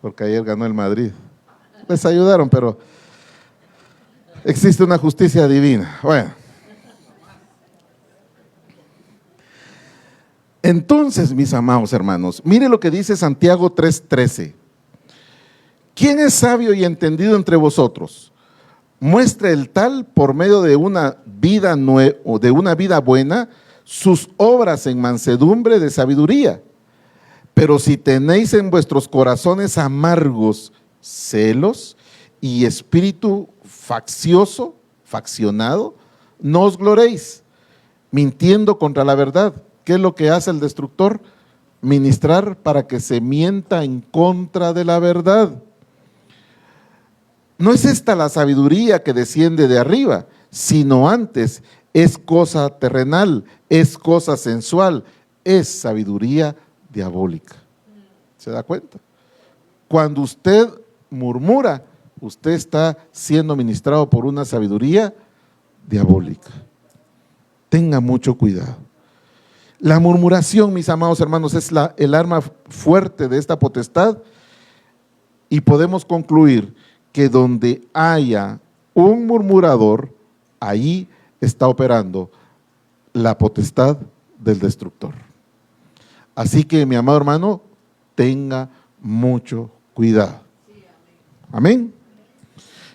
Porque ayer ganó el Madrid. Les ayudaron, pero existe una justicia divina. Bueno. Entonces, mis amados hermanos, mire lo que dice Santiago 3:13. ¿Quién es sabio y entendido entre vosotros? Muestre el tal por medio de una vida buena, sus obras en mansedumbre de sabiduría. Pero si tenéis en vuestros corazones amargos celos y espíritu faccionado, no os gloréis, mintiendo contra la verdad. ¿Qué es lo que hace el destructor? Ministrar para que se mienta en contra de la verdad. No es esta la sabiduría que desciende de arriba, sino antes es cosa terrenal, es cosa sensual, es sabiduría diabólica. ¿Se da cuenta? Cuando usted murmura, usted está siendo ministrado por una sabiduría diabólica. Tenga mucho cuidado. La murmuración, mis amados hermanos, es el arma fuerte de esta potestad, y podemos concluir que donde haya un murmurador, ahí está operando la potestad del destructor. Así que, mi amado hermano, tenga mucho cuidado. Amén.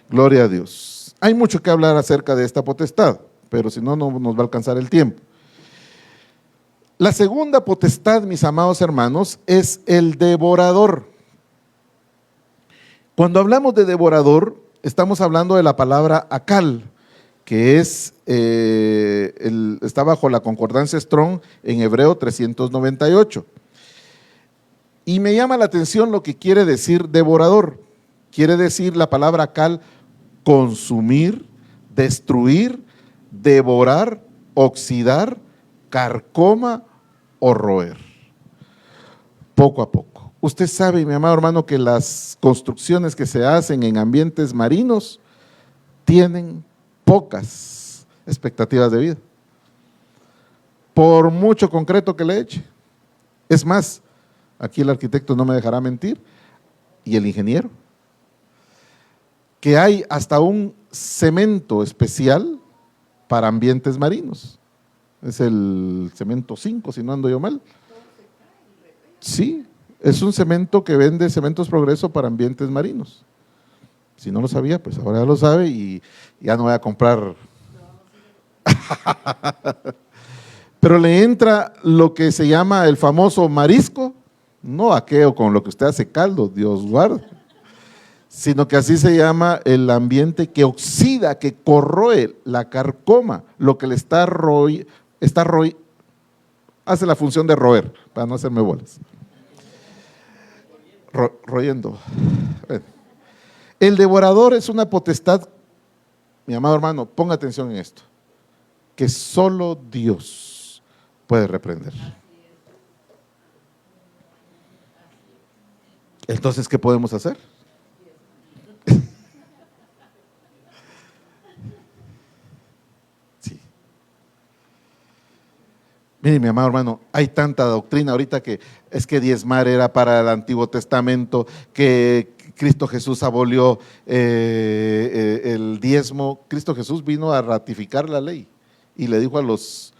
Gloria a Dios. Hay mucho que hablar acerca de esta potestad, pero si no, no nos va a alcanzar el tiempo. La segunda potestad, mis amados hermanos, es el devorador. Cuando hablamos de devorador, estamos hablando de la palabra akal, que está bajo la concordancia Strong en Hebreo 398. Y me llama la atención lo que quiere decir devorador. Quiere decir la palabra akal consumir, destruir, devorar, oxidar, carcoma o roer. Poco a poco. Usted sabe, mi amado hermano, que las construcciones que se hacen en ambientes marinos tienen pocas expectativas de vida, por mucho concreto que le eche. Es más, aquí el arquitecto no me dejará mentir, y el ingeniero, que hay hasta un cemento especial para ambientes marinos. Es el cemento 5, si no ando yo mal. Sí, es un cemento que vende Cementos Progreso para ambientes marinos. Si no lo sabía, pues ahora ya lo sabe y ya no voy a comprar. Pero le entra lo que se llama el famoso marisco, no aquello con lo que usted hace caldo, Dios guarde, sino que así se llama el ambiente que oxida, que corroe la carcoma, lo que le hace la función de roer, para no hacerme bolas. Royendo. El devorador es una potestad, mi amado hermano, ponga atención en esto, que solo Dios puede reprender. Entonces, ¿qué podemos hacer? Sí. Mire, mi amado hermano, hay tanta doctrina ahorita que es que diezmar era para el Antiguo Testamento, que Cristo Jesús abolió el diezmo. Cristo Jesús vino a ratificar la ley y le dijo a los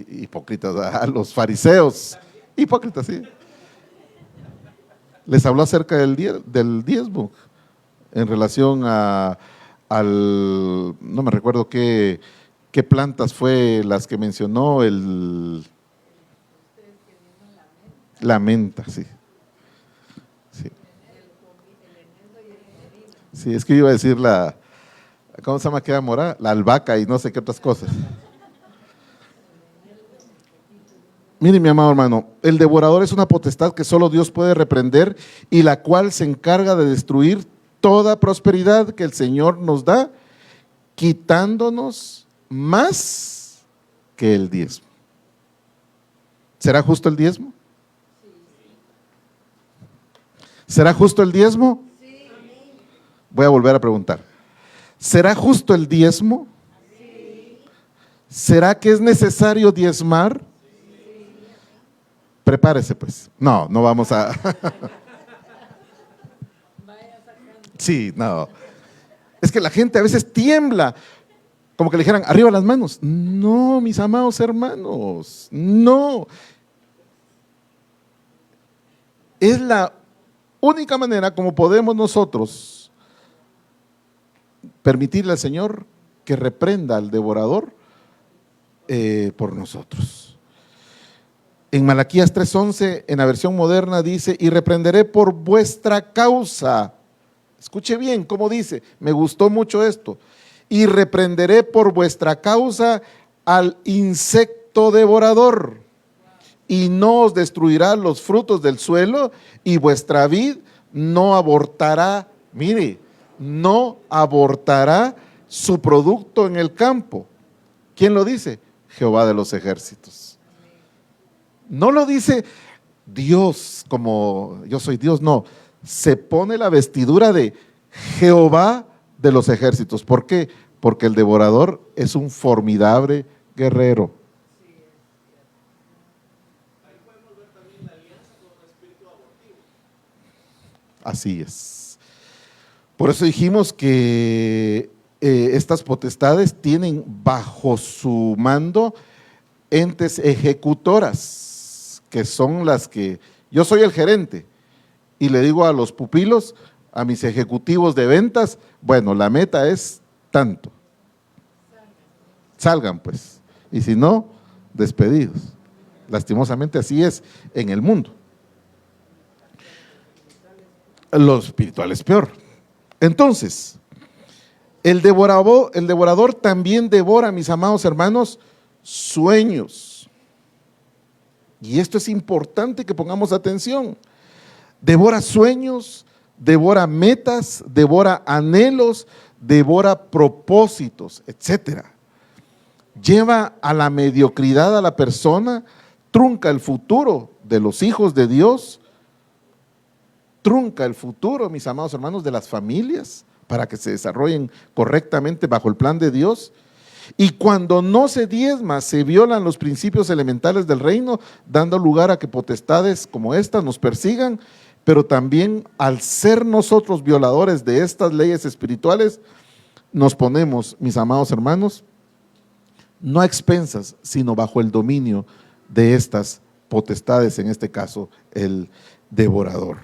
hipócritas, a los fariseos, hipócritas, sí, les habló acerca del diezmo en relación no me recuerdo qué plantas fue las que mencionó, la menta, sí. Sí. Sí, es que yo iba a decir ¿cómo se llama aquella morada? La albahaca y no sé qué otras cosas. Mire, mi amado hermano, el devorador es una potestad que solo Dios puede reprender y la cual se encarga de destruir toda prosperidad que el Señor nos da, quitándonos más que el diezmo. ¿Será justo el diezmo? ¿Será justo el diezmo? Voy a volver a preguntar. ¿Será justo el diezmo? ¿Será que es necesario diezmar? Prepárese pues. No vamos a… Sí, no. Es que la gente a veces tiembla, como que le dijeran, arriba las manos. No, mis amados hermanos, no. Es la única manera como podemos nosotros permitirle al Señor que reprenda al devorador por nosotros. En Malaquías 3:11, en la versión moderna, dice, y reprenderé por vuestra causa. Escuche bien cómo dice, me gustó mucho esto. Y reprenderé por vuestra causa al insecto devorador, y no os destruirá los frutos del suelo, y vuestra vid no abortará, mire, no abortará su producto en el campo. ¿Quién lo dice? Jehová de los ejércitos. No lo dice Dios como yo soy Dios, no. Se pone la vestidura de Jehová de los ejércitos. ¿Por qué? Porque el devorador es un formidable guerrero. Así es. Por eso dijimos que estas potestades tienen bajo su mando entes ejecutoras, que son las que… Yo soy el gerente y le digo a los pupilos, a mis ejecutivos de ventas, bueno, la meta es tanto. Salgan pues, y si no, despedidos. Lastimosamente así es en el mundo. Lo espiritual es peor. Entonces, el devorador también devora, mis amados hermanos, sueños. Y esto es importante que pongamos atención. Devora sueños, devora metas, devora anhelos, devora propósitos, etcétera. Lleva a la mediocridad a la persona, trunca el futuro de los hijos de Dios, trunca el futuro, mis amados hermanos, de las familias para que se desarrollen correctamente bajo el plan de Dios. Y cuando no se diezma, se violan los principios elementales del reino, dando lugar a que potestades como estas nos persigan, pero también al ser nosotros violadores de estas leyes espirituales, nos ponemos, mis amados hermanos, no a expensas, sino bajo el dominio de estas potestades, en este caso el devorador.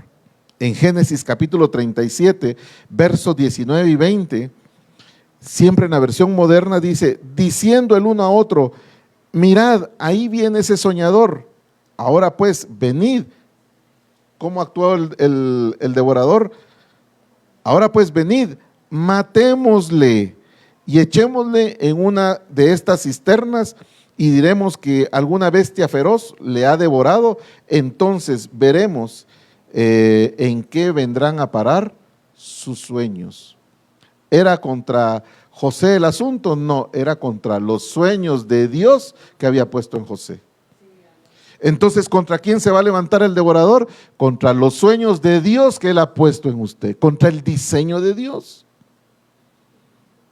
En Génesis capítulo 37, versos 19 y 20, siempre en la versión moderna dice, diciendo el uno a otro, mirad, ahí viene ese soñador, ahora pues venid. ¿Cómo actuó el devorador? Ahora pues venid, matémosle y echémosle en una de estas cisternas y diremos que alguna bestia feroz le ha devorado, entonces veremos en qué vendrán a parar sus sueños. ¿Era contra José el asunto? No, era contra los sueños de Dios que había puesto en José. Entonces, ¿contra quién se va a levantar el devorador? Contra los sueños de Dios que Él ha puesto en usted, contra el diseño de Dios.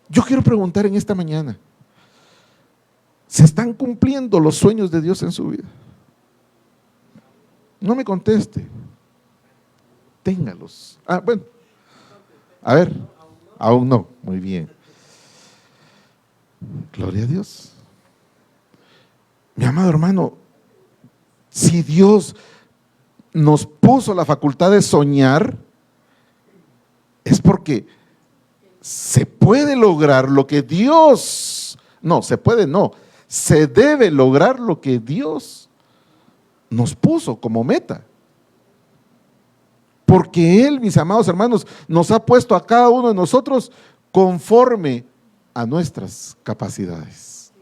Yo quiero preguntar en esta mañana, ¿se están cumpliendo los sueños de Dios en su vida? No me conteste. Téngalos. Bueno. A ver, aún no. Muy bien. Gloria a Dios. Mi amado hermano, si Dios nos puso la facultad de soñar, es porque se puede lograr lo que Dios, se debe lograr lo que Dios nos puso como meta. Porque Él, mis amados hermanos, nos ha puesto a cada uno de nosotros conforme a nuestras capacidades.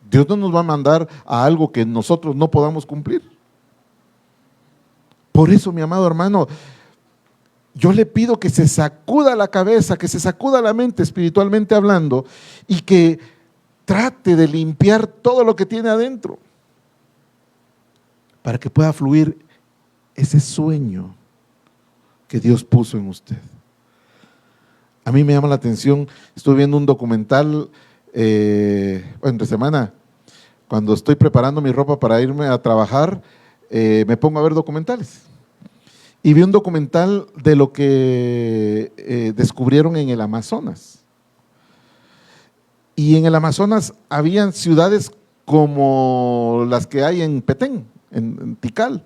Dios no nos va a mandar a algo que nosotros no podamos cumplir. Por eso, mi amado hermano, yo le pido que se sacuda la cabeza, que se sacuda la mente espiritualmente hablando y que trate de limpiar todo lo que tiene adentro para que pueda fluir ese sueño que Dios puso en usted. A mí me llama la atención, estoy viendo un documental entre semana, cuando estoy preparando mi ropa para irme a trabajar, me pongo a ver documentales. Y vi un documental de lo que descubrieron en el Amazonas. Y en el Amazonas habían ciudades como las que hay en Petén, en Tikal,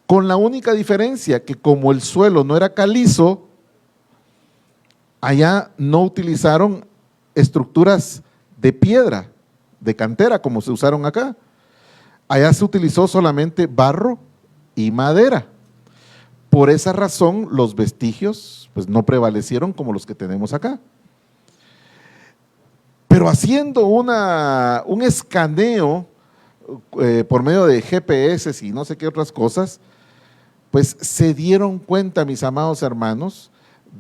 con la única diferencia que como el suelo no era calizo, allá no utilizaron estructuras de piedra, de cantera, como se usaron acá. Allá se utilizó solamente barro y madera. Por esa razón, los vestigios pues, no prevalecieron como los que tenemos acá. Pero haciendo un escaneo por medio de GPS y no sé qué otras cosas, pues se dieron cuenta, mis amados hermanos,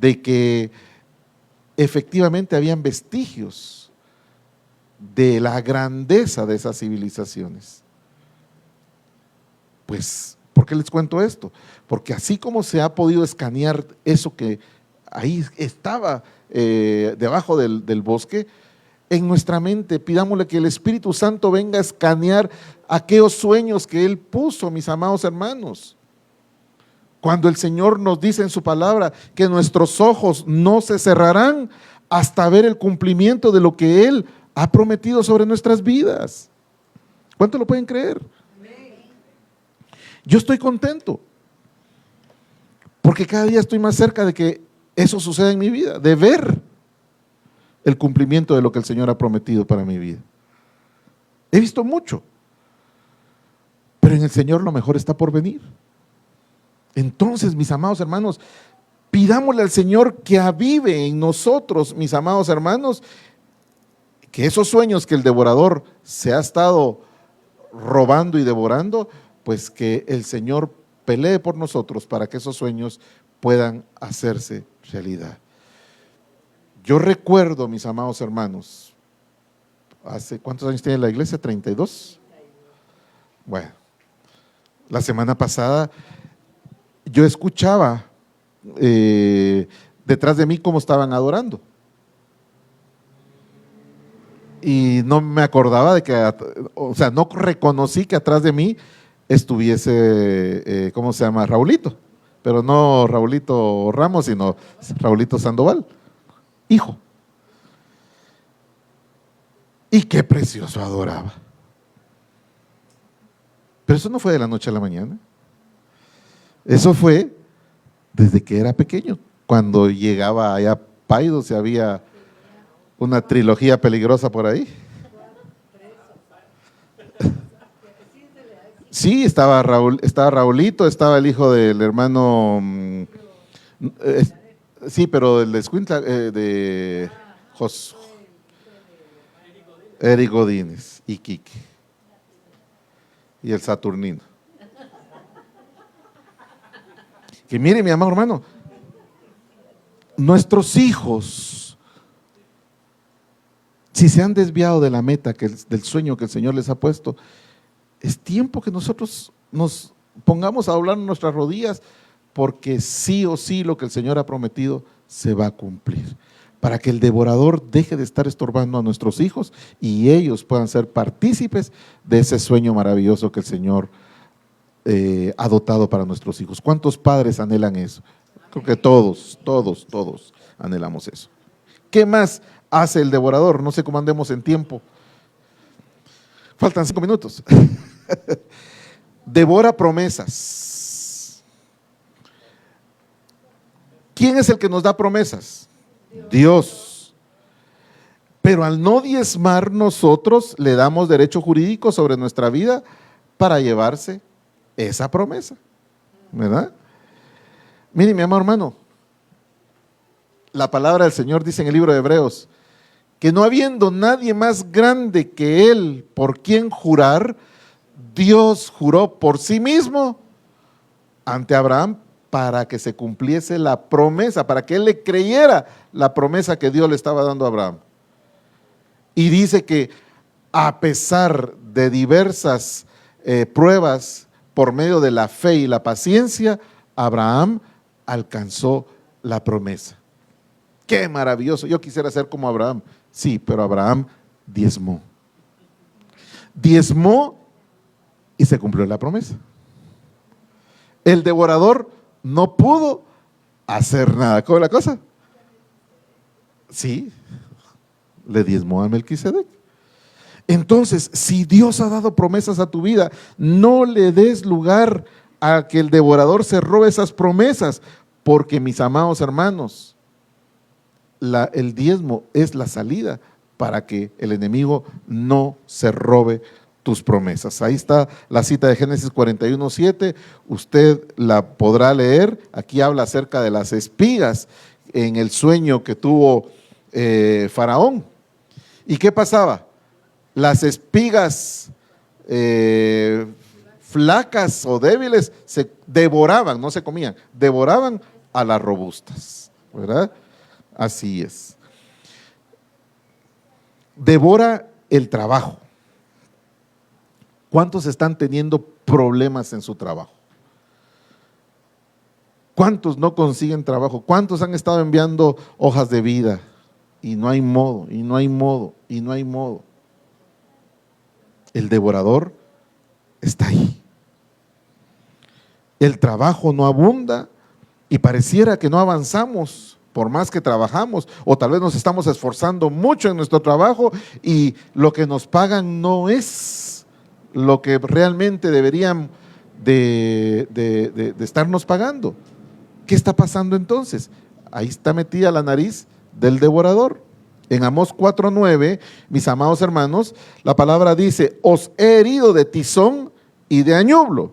de que efectivamente habían vestigios de la grandeza de esas civilizaciones. Pues, ¿por qué les cuento esto? Porque así como se ha podido escanear eso que ahí estaba debajo del bosque, en nuestra mente pidámosle que el Espíritu Santo venga a escanear aquellos sueños que Él puso, mis amados hermanos. Cuando el Señor nos dice en su palabra que nuestros ojos no se cerrarán hasta ver el cumplimiento de lo que Él ha prometido sobre nuestras vidas. ¿Cuánto lo pueden creer? Yo estoy contento porque cada día estoy más cerca de que eso suceda en mi vida, de ver el cumplimiento de lo que el Señor ha prometido para mi vida. He visto mucho, pero en el Señor lo mejor está por venir. Entonces, mis amados hermanos, pidámosle al Señor que avive en nosotros, mis amados hermanos, que esos sueños que el devorador se ha estado robando y devorando, pues que el Señor pelee por nosotros para que esos sueños puedan hacerse realidad. Yo recuerdo, mis amados hermanos, ¿hace cuántos años tiene la iglesia? ¿32? Bueno, La semana pasada yo escuchaba detrás de mí cómo estaban adorando. Y no me acordaba de que, o sea, no reconocí que atrás de mí estuviese, ¿cómo se llama? Raulito. Pero no Raulito Ramos, sino Raulito Sandoval, hijo. Y qué precioso adoraba. Pero eso no fue de la noche a la mañana. Eso fue desde que era pequeño. Cuando llegaba allá a Paidos y había una trilogía peligrosa por ahí. Sí, estaba Raulito, estaba el hijo del hermano, sí, pero el de Escuintla, de Eric Godínez y Quique. Y el Saturnino. Que mire, mi amado hermano, nuestros hijos, si se han desviado de la meta, del sueño que el Señor les ha puesto, es tiempo que nosotros nos pongamos a doblar nuestras rodillas, porque sí o sí lo que el Señor ha prometido se va a cumplir, para que el devorador deje de estar estorbando a nuestros hijos y ellos puedan ser partícipes de ese sueño maravilloso que el Señor ha dotado para nuestros hijos. ¿Cuántos padres anhelan eso? Creo que todos anhelamos eso. ¿Qué más hace el devorador? No sé cómo andemos en tiempo. Faltan 5 minutos. Devora promesas. ¿Quién es el que nos da promesas? Dios. Pero al no diezmar, nosotros le damos derecho jurídico sobre nuestra vida para llevarse esa promesa, ¿verdad? Mire, mi amado hermano, la palabra del Señor dice en el libro de Hebreos que no habiendo nadie más grande que Él por quien jurar, Dios juró por sí mismo ante Abraham para que se cumpliese la promesa, para que él le creyera la promesa que Dios le estaba dando a Abraham. Y dice que a pesar de diversas pruebas, por medio de la fe y la paciencia, Abraham alcanzó la promesa. ¡Qué maravilloso! Yo quisiera ser como Abraham. Sí, pero Abraham diezmó. Diezmó y se cumplió la promesa. El devorador no pudo hacer nada. ¿Cómo es la cosa? Sí, le diezmó a Melquisedec. Entonces, si Dios ha dado promesas a tu vida, no le des lugar a que el devorador se robe esas promesas, porque mis amados hermanos, el diezmo es la salida para que el enemigo no se robe tus promesas. Ahí está la cita de Génesis 41:7, usted la podrá leer. Aquí habla acerca de las espigas en el sueño que tuvo Faraón. ¿Y qué pasaba? Las espigas flacas o débiles se devoraban, no se comían, devoraban a las robustas, ¿verdad? Así es. Devora el trabajo. ¿Cuántos están teniendo problemas en su trabajo? ¿Cuántos no consiguen trabajo? ¿Cuántos han estado enviando hojas de vida? Y no hay modo, y no hay modo, y no hay modo. El devorador está ahí. El trabajo no abunda y pareciera que no avanzamos por más que trabajamos, o tal vez nos estamos esforzando mucho en nuestro trabajo y lo que nos pagan no es lo que realmente deberían de estarnos pagando. ¿Qué está pasando entonces? Ahí está metida la nariz del devorador. En Amós 4:9, mis amados hermanos, la palabra dice: os he herido de tizón y de añublo.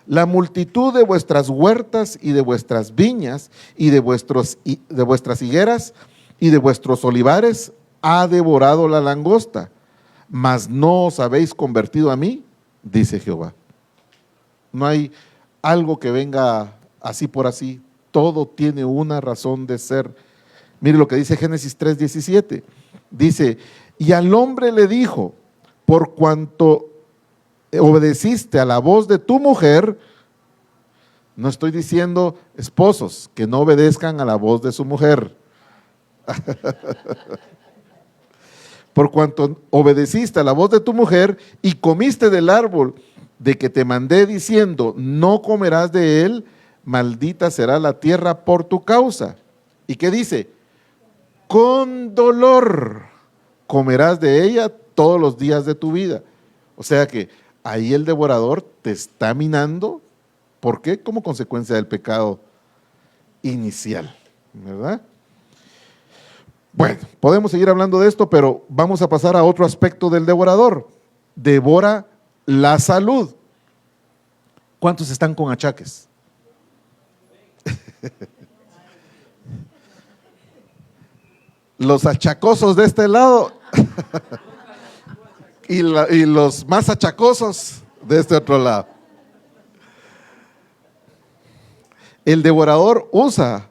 La multitud de vuestras huertas y de vuestras viñas y de vuestras higueras y de vuestros olivares ha devorado la langosta, mas no os habéis convertido a mí, dice Jehová. No hay algo que venga así por así, todo tiene una razón de ser. Mire lo que dice Génesis 3:17, dice: y al hombre le dijo, por cuanto obedeciste a la voz de tu mujer, no estoy diciendo esposos que no obedezcan a la voz de su mujer. Por cuanto obedeciste a la voz de tu mujer y comiste del árbol de que te mandé diciendo, no comerás de él, maldita será la tierra por tu causa. ¿Y qué dice? Con dolor comerás de ella todos los días de tu vida. O sea que ahí el devorador te está minando. ¿Por qué? Como consecuencia del pecado inicial, ¿verdad? Bueno, podemos seguir hablando de esto, pero vamos a pasar a otro aspecto del devorador. Devora la salud. ¿Cuántos están con achaques? Los achacosos de este lado y los más achacosos de este otro lado. El devorador usa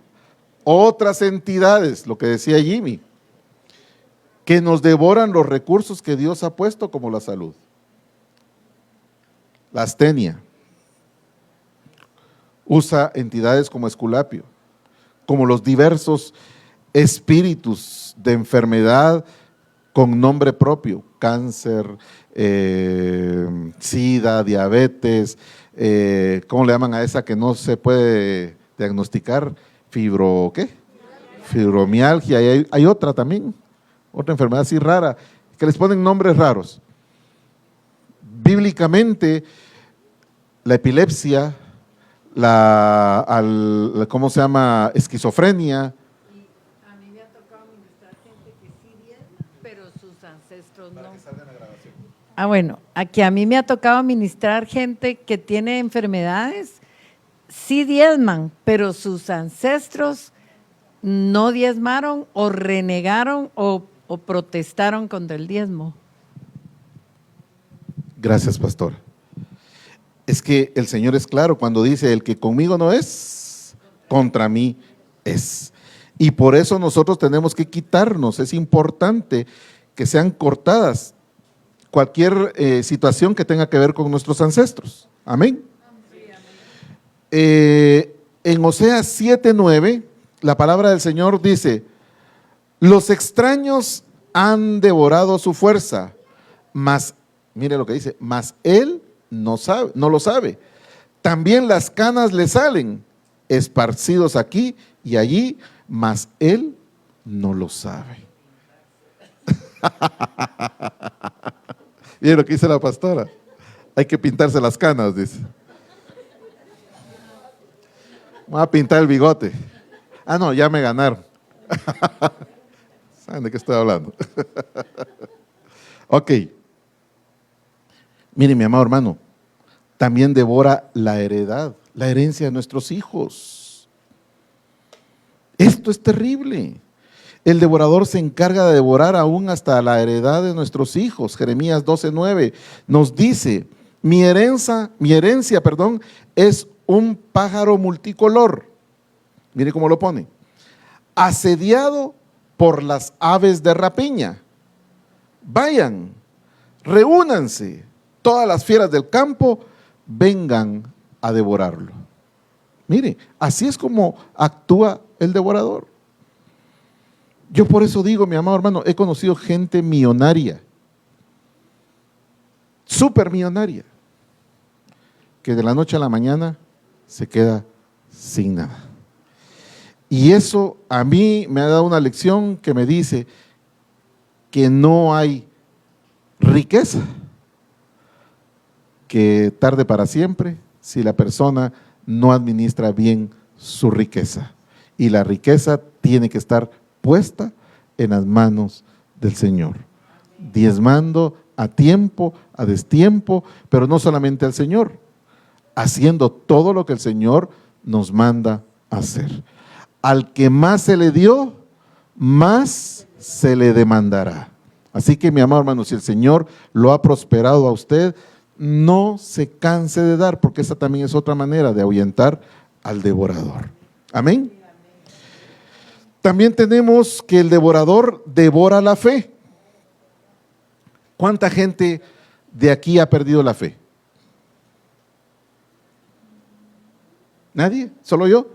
otras entidades, lo que decía Jimmy, que nos devoran los recursos que Dios ha puesto, como la salud, la astenia. Usa entidades como Esculapio, como los diversos espíritus de enfermedad con nombre propio, cáncer, sida, diabetes, ¿cómo le llaman a esa que no se puede diagnosticar? Fibromialgia, y hay otra también, otra enfermedad así rara, que les ponen nombres raros. Bíblicamente, la epilepsia, ¿cómo se llama? Esquizofrenia. A mí me ha tocado ministrar gente que sí diezma, pero sus ancestros no. Bueno, aquí a mí me ha tocado ministrar gente que tiene enfermedades, sí diezman, pero sus ancestros no diezmaron o renegaron o protestaron contra el diezmo. Gracias, pastor. Es que el Señor es claro cuando dice, el que conmigo no es, contra mí es. Y por eso nosotros tenemos que quitarnos, es importante que sean cortadas cualquier situación que tenga que ver con nuestros ancestros. Amén. En Oseas 7:9, la palabra del Señor dice, los extraños han devorado su fuerza, mas, mire lo que dice, mas él no lo sabe. También las canas le salen, esparcidos aquí y allí, mas él no lo sabe. Mire lo que dice la pastora, hay que pintarse las canas, dice. Voy a pintar el bigote. Ah, no, ya me ganaron. ¿Saben de qué estoy hablando? Ok. Mire, mi amado hermano, también devora la heredad, la herencia de nuestros hijos. Esto es terrible. El devorador se encarga de devorar aún hasta la heredad de nuestros hijos. Jeremías 12:9 nos dice, mi herencia, es un pájaro multicolor. Mire cómo lo pone. Asediado por las aves de rapiña. Vayan, reúnanse, todas las fieras del campo, vengan a devorarlo. Mire, así es como actúa el devorador. Yo por eso digo, mi amado hermano, he conocido gente millonaria, súper millonaria, que de la noche a la mañana se queda sin nada. Y eso a mí me ha dado una lección que me dice que no hay riqueza que tarde para siempre si la persona no administra bien su riqueza. Y la riqueza tiene que estar puesta en las manos del Señor, diezmando a tiempo, a destiempo, pero no solamente al Señor, haciendo todo lo que el Señor nos manda hacer. Al que más se le dio, más se le demandará. Así que, mi amado hermano, si el Señor lo ha prosperado a usted, no se canse de dar, porque esa también es otra manera de ahuyentar al devorador. Amén. También tenemos que el devorador devora la fe. ¿Cuánta gente de aquí ha perdido la fe? ¿Nadie? ¿Solo yo?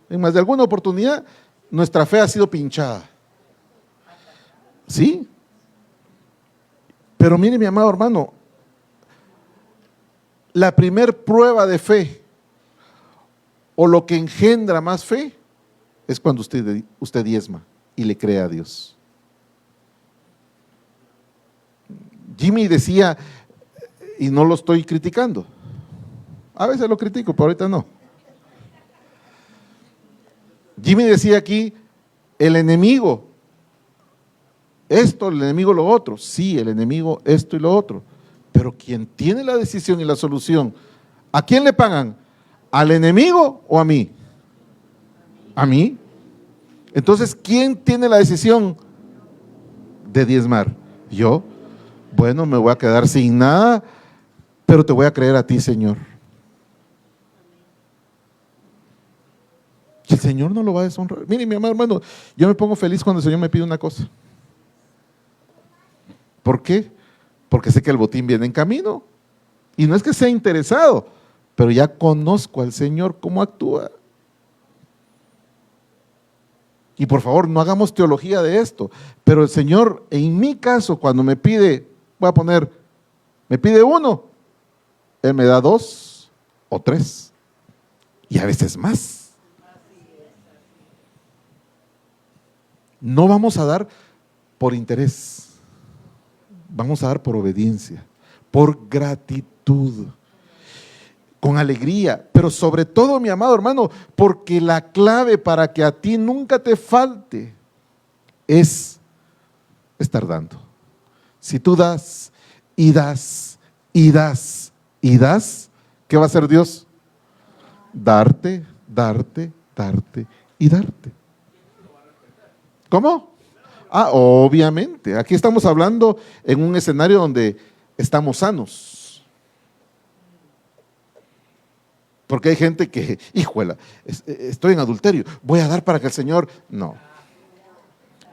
En más de alguna oportunidad, nuestra fe ha sido pinchada. ¿Sí? Pero mire, mi amado hermano, la primer prueba de fe o lo que engendra más fe es cuando usted diezma y le cree a Dios. Jimmy decía, y no lo estoy criticando, a veces lo critico, pero ahorita no. Jimmy decía aquí, el enemigo, esto, el enemigo lo otro. Sí, el enemigo esto y lo otro. Pero quien tiene la decisión y la solución, ¿a quién le pagan? ¿Al enemigo o a mí? ¿A mí? Entonces, ¿quién tiene la decisión de diezmar? ¿Yo? Bueno, me voy a quedar sin nada, pero te voy a creer a ti, Señor. Y el Señor no lo va a deshonrar. Mire, mi amado hermano, yo me pongo feliz cuando el Señor me pide una cosa. ¿Por qué? Porque sé que el botín viene en camino. Y no es que sea interesado, pero ya conozco al Señor cómo actúa. Y por favor, no hagamos teología de esto. Pero el Señor, en mi caso, cuando me pide, voy a poner, me pide 1, Él me da 2 o 3. Y a veces más. No vamos a dar por interés, vamos a dar por obediencia, por gratitud, con alegría, pero sobre todo, mi amado hermano, porque la clave para que a ti nunca te falte es estar dando. Si tú das y das y das y das, ¿qué va a hacer Dios? Darte, darte, darte y darte. ¿Cómo? Obviamente. Aquí estamos hablando en un escenario donde estamos sanos. Porque hay gente que, híjola, estoy en adulterio, voy a dar para que el Señor… No.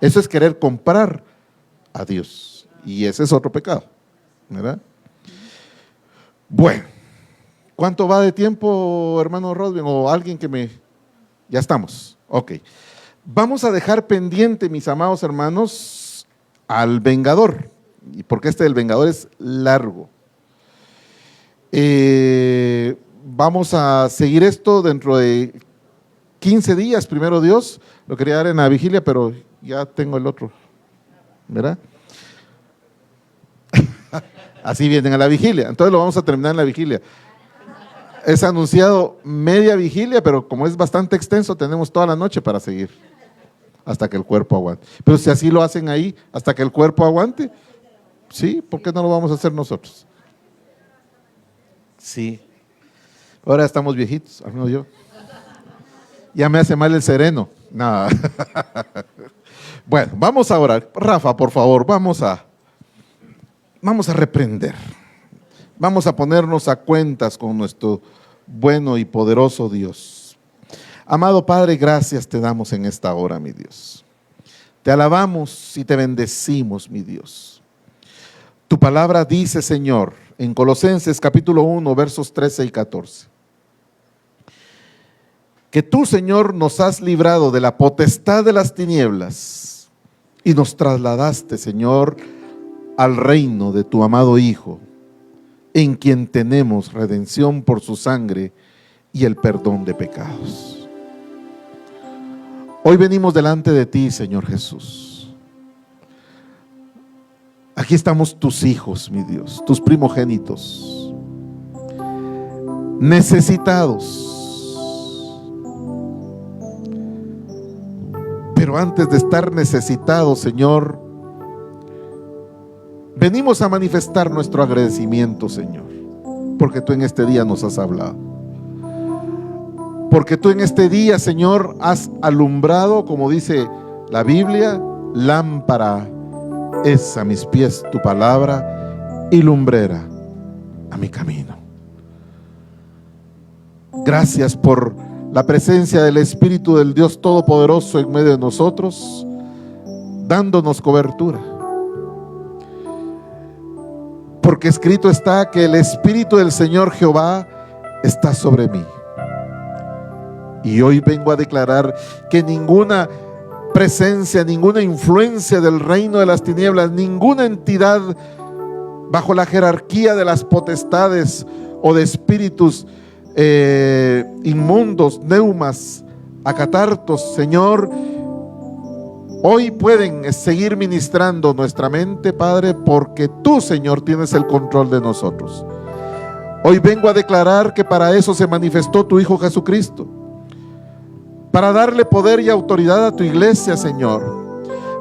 Eso es querer comprar a Dios. Y ese es otro pecado, ¿verdad? Bueno, ¿cuánto va de tiempo, hermano Rodwin? O alguien que me… Ya estamos, ok. Vamos a dejar pendiente, mis amados hermanos, al vengador, porque este del vengador es largo. Vamos a seguir esto dentro de 15 días, primero Dios. Lo quería dar en la vigilia, pero ya tengo el otro, ¿verdad? Así vienen a la vigilia, entonces lo vamos a terminar en la vigilia. Es anunciado media vigilia, pero como es bastante extenso, tenemos toda la noche para seguir. Hasta que el cuerpo aguante. Pero si así lo hacen ahí, hasta que el cuerpo aguante, sí, ¿por qué no lo vamos a hacer nosotros? Sí. Ahora estamos viejitos, al menos yo. Ya me hace mal el sereno. No. Bueno, vamos a orar. Rafa, por favor, vamos a reprender. Vamos a ponernos a cuentas con nuestro bueno y poderoso Dios. Amado Padre, gracias te damos en esta hora, mi Dios. Te alabamos y te bendecimos, mi Dios. Tu palabra dice, Señor, en Colosenses capítulo 1, versos 13 y 14, que tú, Señor, nos has librado de la potestad de las tinieblas y nos trasladaste, Señor, al reino de tu amado Hijo, en quien tenemos redención por su sangre y el perdón de pecados. Hoy venimos delante de ti, Señor Jesús. Aquí estamos tus hijos, mi Dios, tus primogénitos, necesitados. Pero antes de estar necesitados, Señor, venimos a manifestar nuestro agradecimiento, Señor, porque tú en este día nos has hablado. Porque tú en este día, Señor, has alumbrado, como dice la Biblia, lámpara es a mis pies tu palabra y lumbrera a mi camino. Gracias por la presencia del Espíritu del Dios Todopoderoso en medio de nosotros, dándonos cobertura. Porque escrito está que el Espíritu del Señor Jehová está sobre mí. Y hoy vengo a declarar que ninguna presencia, ninguna influencia del reino de las tinieblas, ninguna entidad bajo la jerarquía de las potestades o de espíritus inmundos, neumas, acatartos, Señor, hoy pueden seguir ministrando nuestra mente, Padre, porque tú, Señor, tienes el control de nosotros. Hoy vengo a declarar que para eso se manifestó tu Hijo Jesucristo, para darle poder y autoridad a tu iglesia, Señor,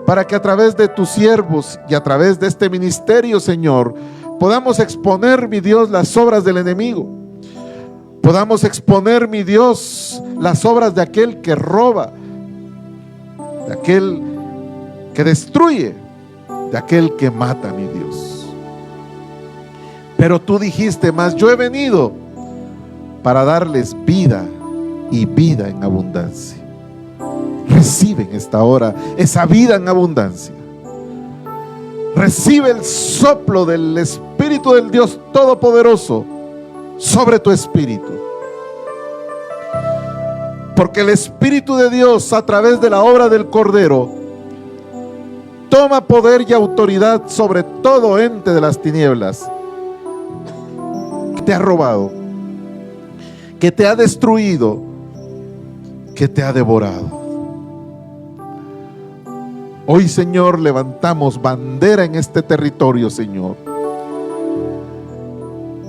para que a través de tus siervos y a través de este ministerio, Señor, podamos exponer, mi Dios, las obras del enemigo. Podamos exponer, mi Dios, las obras de aquel que roba, de aquel que destruye, de aquel que mata, mi Dios. Pero tú dijiste, mas yo he venido para darles vida y vida en abundancia. Recibe en esta hora esa vida en abundancia. Recibe el soplo del Espíritu del Dios Todopoderoso sobre tu espíritu. Porque el Espíritu de Dios, a través de la obra del Cordero, toma poder y autoridad sobre todo ente de las tinieblas que te ha robado, que te ha destruido, que te ha devorado. Hoy, Señor, levantamos bandera en este territorio, Señor,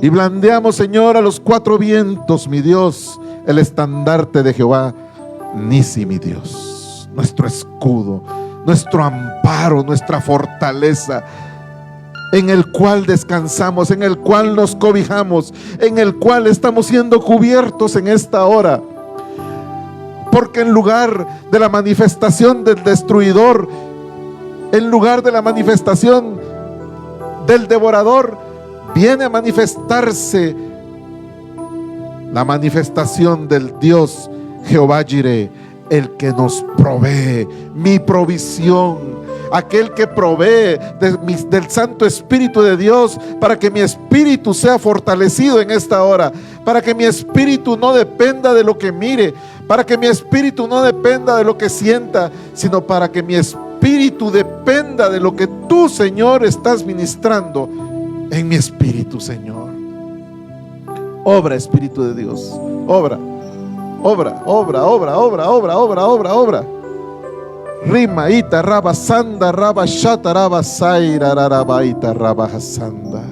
y blandeamos, Señor, a los cuatro vientos, mi Dios, el estandarte de Jehová Nisi, mi Dios, nuestro escudo, nuestro amparo, nuestra fortaleza, en el cual descansamos, en el cual nos cobijamos, en el cual estamos siendo cubiertos en esta hora. Porque en lugar de la manifestación del destruidor, en lugar de la manifestación del devorador, viene a manifestarse la manifestación del Dios Jehová Jireh, el que nos provee, mi provisión, aquel que provee del Santo Espíritu de Dios, para que mi espíritu sea fortalecido en esta hora, para que mi espíritu no dependa de lo que mire, para que mi espíritu no dependa de lo que sienta, sino para que mi espíritu dependa de lo que tú, Señor, estás ministrando en mi espíritu, Señor. Obra, Espíritu de Dios, obra, obra, obra, obra, obra, obra, obra, obra, obra. Rima, ita, raba, sanda, raba, shata, raba, saira, raba, ita, raba, sanda.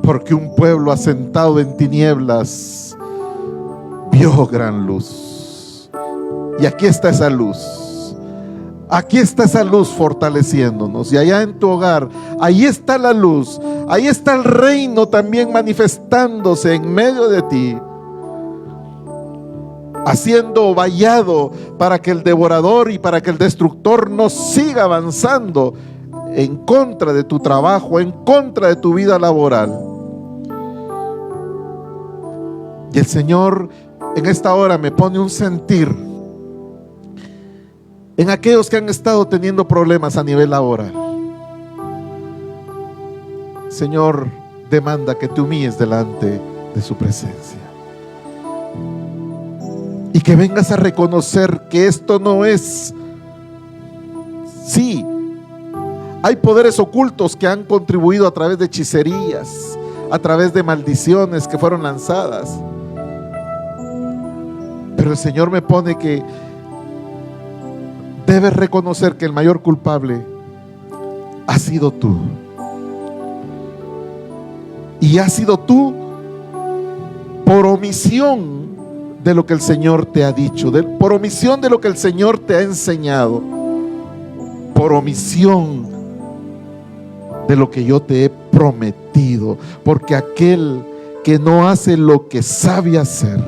Porque un pueblo asentado en tinieblas vio gran luz. Y aquí está esa luz. Aquí está esa luz fortaleciéndonos. Y allá en tu hogar, ahí está la luz. Ahí está el reino también manifestándose en medio de ti, haciendo vallado para que el devorador y para que el destructor no siga avanzando en contra de tu trabajo, en contra de tu vida laboral. Y el Señor en esta hora me pone un sentir en aquellos que han estado teniendo problemas a nivel laboral. Señor, demanda que te humilles delante de su presencia y que vengas a reconocer que esto no es. Sí, hay poderes ocultos que han contribuido a través de hechicerías, a través de maldiciones que fueron lanzadas, pero el Señor me pone que debes reconocer que el mayor culpable has sido tú. Y has sido tú por omisión de lo que el Señor te ha dicho, por omisión de lo que el Señor te ha enseñado, por omisión de lo que yo te he prometido. Porque aquel que no hace lo que sabe hacer,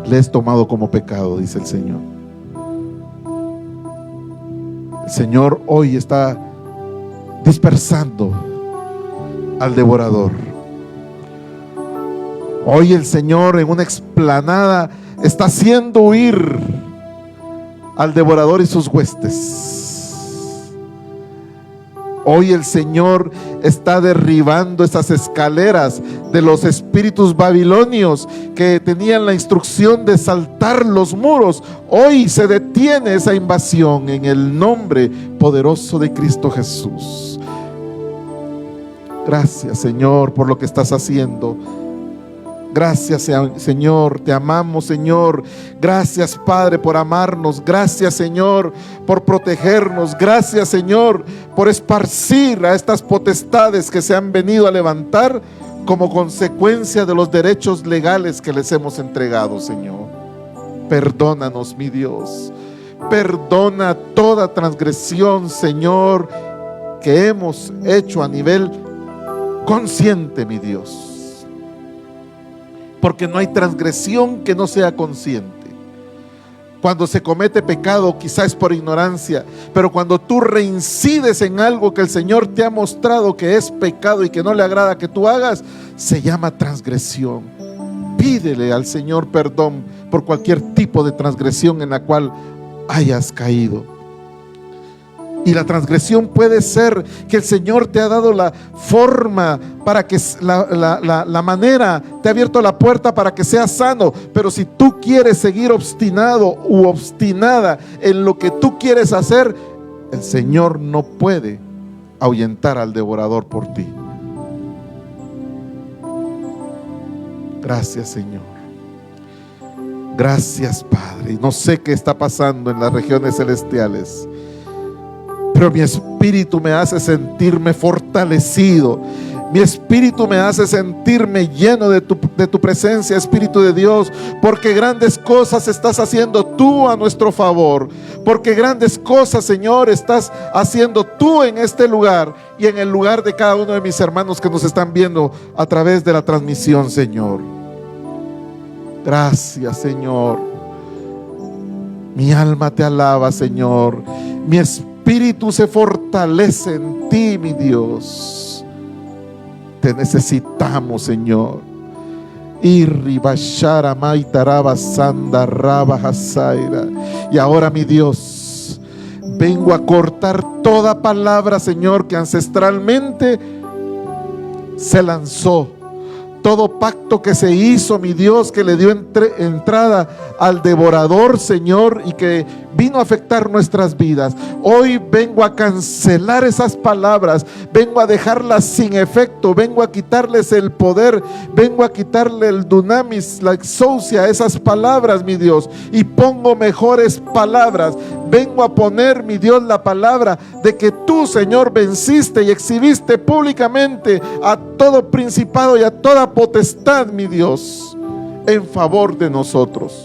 le es tomado como pecado, dice el Señor. El Señor hoy está dispersando al devorador. Hoy el Señor en una explanada está haciendo huir al devorador y sus huestes. Hoy el Señor está derribando esas escaleras de los espíritus babilonios que tenían la instrucción de saltar los muros. Hoy se detiene esa invasión en el nombre poderoso de Cristo Jesús. Gracias, Señor, por lo que estás haciendo. Gracias, Señor, te amamos, Señor. Gracias, Padre, por amarnos. Gracias, Señor, por protegernos. Gracias, Señor, por esparcir a estas potestades que se han venido a levantar como consecuencia de los derechos legales que les hemos entregado, Señor. Perdónanos, mi Dios. Perdona toda transgresión, Señor, que hemos hecho a nivel consciente, mi Dios. Porque no hay transgresión que no sea consciente. Cuando se comete pecado, quizás es por ignorancia, pero cuando tú reincides en algo que el Señor te ha mostrado que es pecado y que no le agrada que tú hagas, se llama transgresión. Pídele al Señor perdón por cualquier tipo de transgresión en la cual hayas caído. Y la transgresión puede ser que el Señor te ha dado la forma para que la manera, te ha abierto la puerta para que seas sano. Pero si tú quieres seguir obstinado u obstinada en lo que tú quieres hacer, el Señor no puede ahuyentar al devorador por ti. Gracias, Señor. Gracias, Padre. No sé qué está pasando en las regiones celestiales, pero mi espíritu me hace sentirme fortalecido. Mi espíritu me hace sentirme lleno de tu presencia, Espíritu de Dios, porque grandes cosas estás haciendo tú a nuestro favor. Porque grandes cosas, Señor, estás haciendo tú en este lugar y en el lugar de cada uno de mis hermanos que nos están viendo a través de la transmisión, Señor. Gracias, Señor. Mi alma te alaba, Señor. Mi espíritu se fortalece en ti, mi Dios. Te necesitamos, Señor. Y ahora, mi Dios, vengo a cortar toda palabra, Señor, que ancestralmente se lanzó. Todo pacto que se hizo, mi Dios, que le dio entrada al devorador, Señor, y que vino a afectar nuestras vidas. Hoy vengo a cancelar esas palabras, vengo a dejarlas sin efecto, vengo a quitarles el poder, vengo a quitarle el dunamis, la exousia a esas palabras, mi Dios, y pongo mejores palabras. Vengo a poner, mi Dios, la palabra de que tú, Señor, venciste y exhibiste públicamente a todo principado y a toda potestad, mi Dios, en favor de nosotros.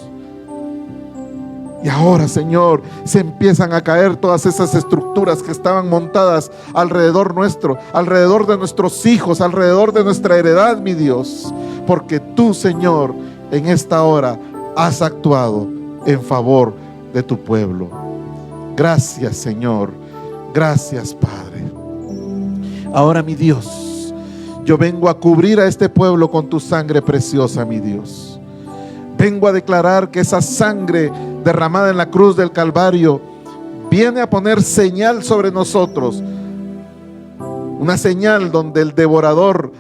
Y ahora, Señor, se empiezan a caer todas esas estructuras que estaban montadas alrededor nuestro, alrededor de nuestros hijos, alrededor de nuestra heredad, mi Dios. Porque tú, Señor, en esta hora has actuado en favor de tu pueblo. Gracias, Señor. Gracias, Padre. Ahora, mi Dios, yo vengo a cubrir a este pueblo con tu sangre preciosa, mi Dios. Vengo a declarar que esa sangre derramada en la cruz del Calvario viene a poner señal sobre nosotros. Una señal donde el devorador,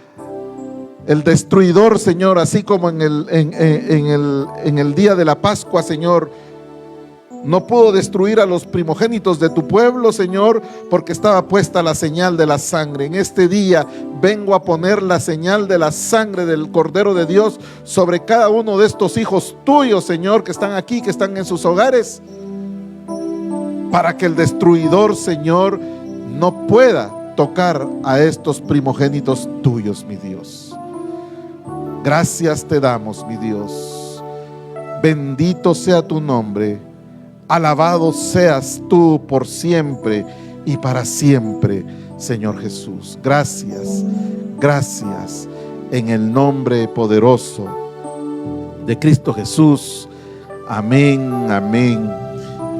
el destruidor, Señor, así como en el día de la Pascua, Señor, no pudo destruir a los primogénitos de tu pueblo, Señor, porque estaba puesta la señal de la sangre. En este día vengo a poner la señal de la sangre del Cordero de Dios sobre cada uno de estos hijos tuyos, Señor, que están aquí, que están en sus hogares, para que el destruidor, Señor, no pueda tocar a estos primogénitos tuyos, mi Dios. Gracias te damos, mi Dios. Bendito sea tu nombre. Alabado seas tú por siempre y para siempre, Señor Jesús. Gracias, gracias, en el nombre poderoso de Cristo Jesús. Amén, amén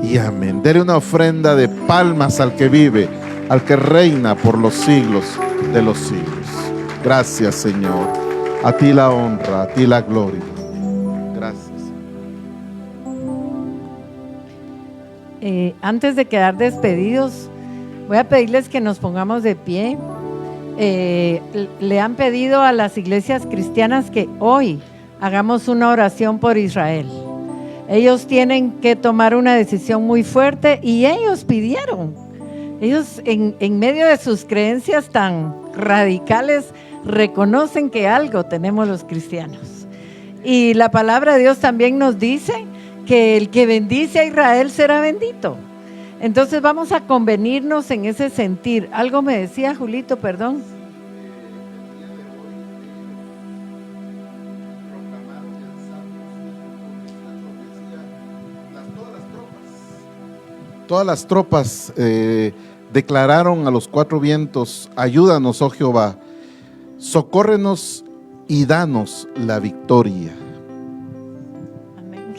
y amén. Dele una ofrenda de palmas al que vive, al que reina por los siglos de los siglos. Gracias, Señor. A ti la honra, a ti la gloria. Gracias. Antes de quedar despedidos, Voy a pedirles que nos pongamos de pie. Le han pedido a las iglesias cristianas que hoy hagamos una oración por Israel. Ellos tienen que tomar una decisión muy fuerte y ellos pidieron. Ellos en medio de sus creencias tan radicales reconocen que algo tenemos los cristianos. Y la palabra de Dios también nos dice que el que bendice a Israel será bendito. Entonces vamos a convenirnos en ese sentir. Algo me decía Julito, perdón. Todas las tropas declararon a los cuatro vientos: ayúdanos, oh Jehová, socórrenos y danos la victoria. Amén.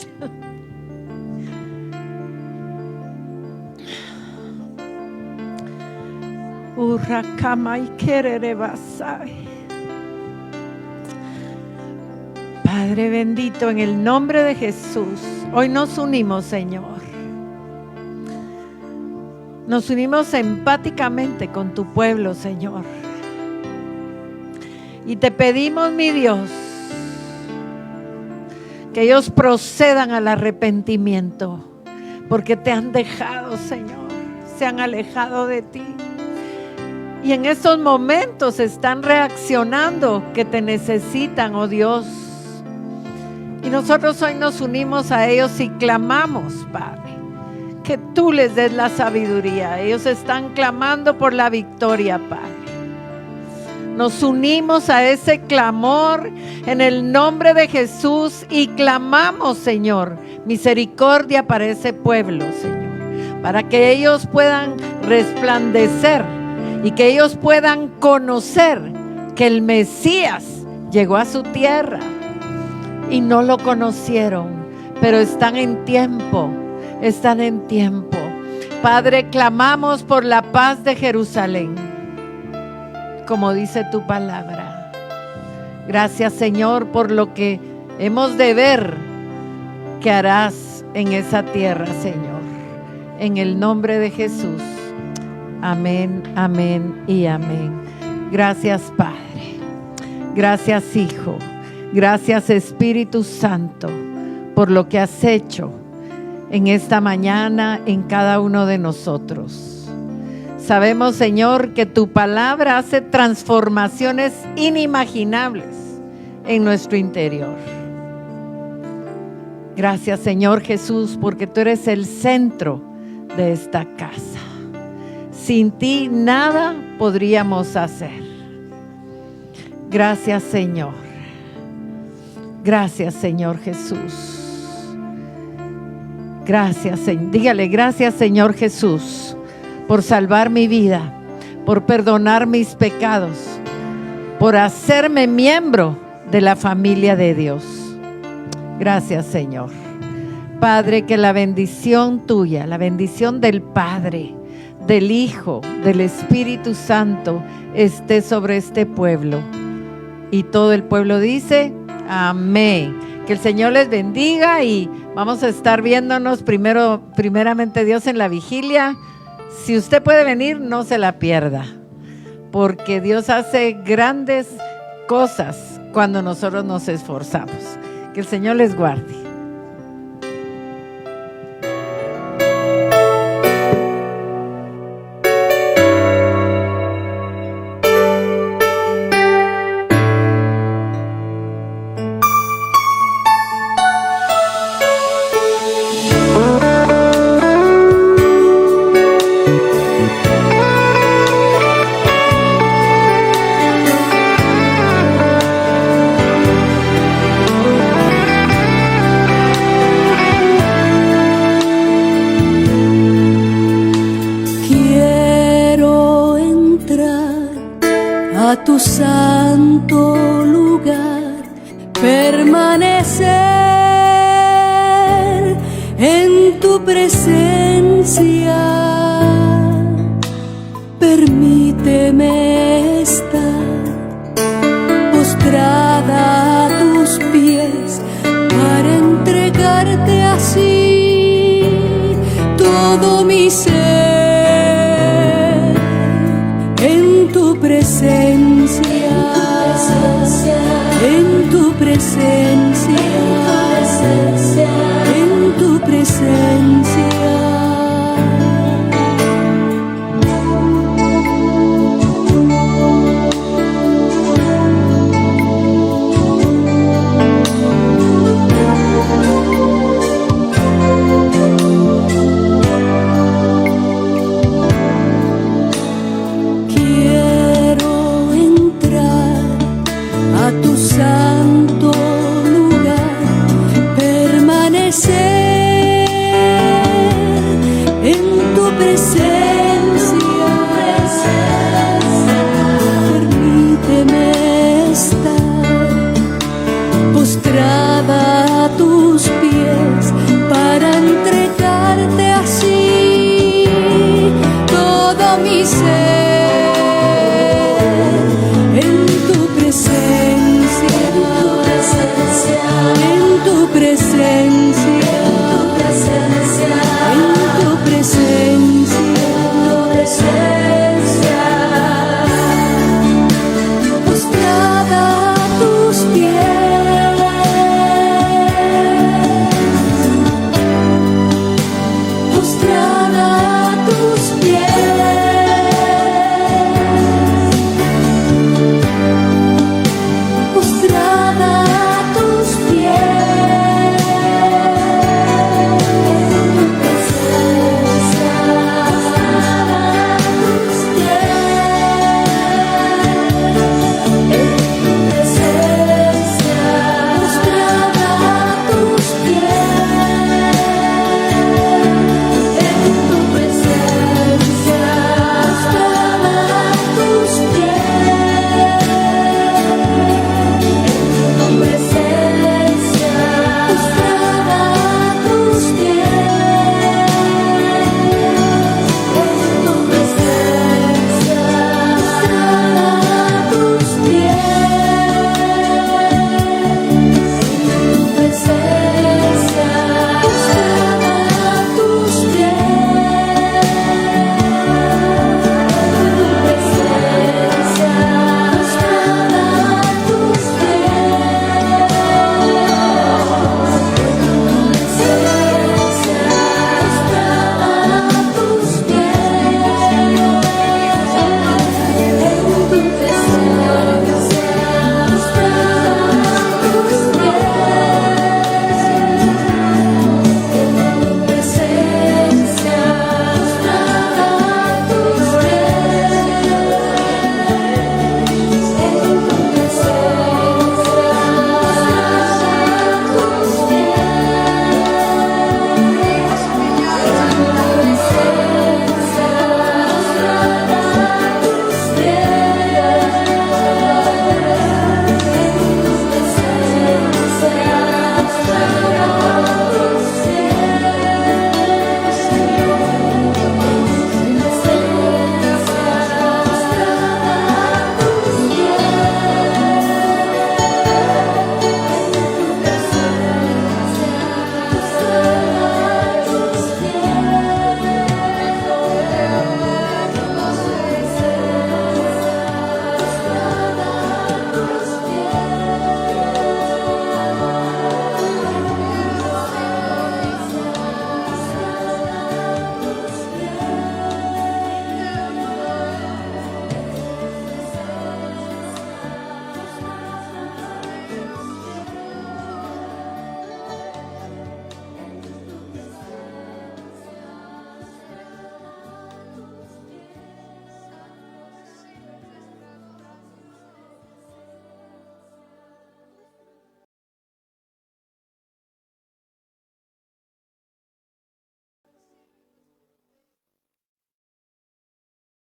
Padre bendito, en el nombre de Jesús, hoy nos unimos, Señor. Nos unimos empáticamente con tu pueblo, Señor. Y te pedimos, mi Dios, que ellos procedan al arrepentimiento, porque te han dejado, Señor, se han alejado de ti. Y en estos momentos están reaccionando que te necesitan, oh Dios. Y nosotros hoy nos unimos a ellos y clamamos, Padre, que tú les des la sabiduría. Ellos están clamando por la victoria, Padre. Nos unimos a ese clamor en el nombre de Jesús y clamamos, Señor, misericordia para ese pueblo, Señor, para que ellos puedan resplandecer y que ellos puedan conocer que el Mesías llegó a su tierra y no lo conocieron, pero están en tiempo. Están en tiempo. Padre, clamamos por la paz de Jerusalén, como dice tu palabra. Gracias, Señor, por lo que hemos de ver que harás en esa tierra, Señor. En el nombre de Jesús. Amén, amén y amén. Gracias, Padre. Gracias, Hijo. Gracias, Espíritu Santo, por lo que has hecho en esta mañana en cada uno de nosotros. Sabemos, Señor, que tu palabra hace transformaciones inimaginables en nuestro interior. Gracias, Señor Jesús, porque tú eres el centro de esta casa. Sin ti nada podríamos hacer. Gracias, Señor. Gracias, Señor Jesús. Gracias, Señor. Dígale, gracias, Señor Jesús, por salvar mi vida, por perdonar mis pecados, por hacerme miembro de la familia de Dios. Gracias, Señor. Padre, que la bendición tuya, la bendición del Padre, del Hijo, del Espíritu Santo esté sobre este pueblo. Y todo el pueblo dice: amén. Que el Señor les bendiga y vamos a estar viéndonos primeramente Dios en la vigilia. Si usted puede venir, no se la pierda, porque Dios hace grandes cosas cuando nosotros nos esforzamos. Que el Señor les guarde. Tu santo lugar, permanecer en tu presencia. Permíteme estar postrada a tus pies para entregarte así todo mi ser. presencia, en tu presencia.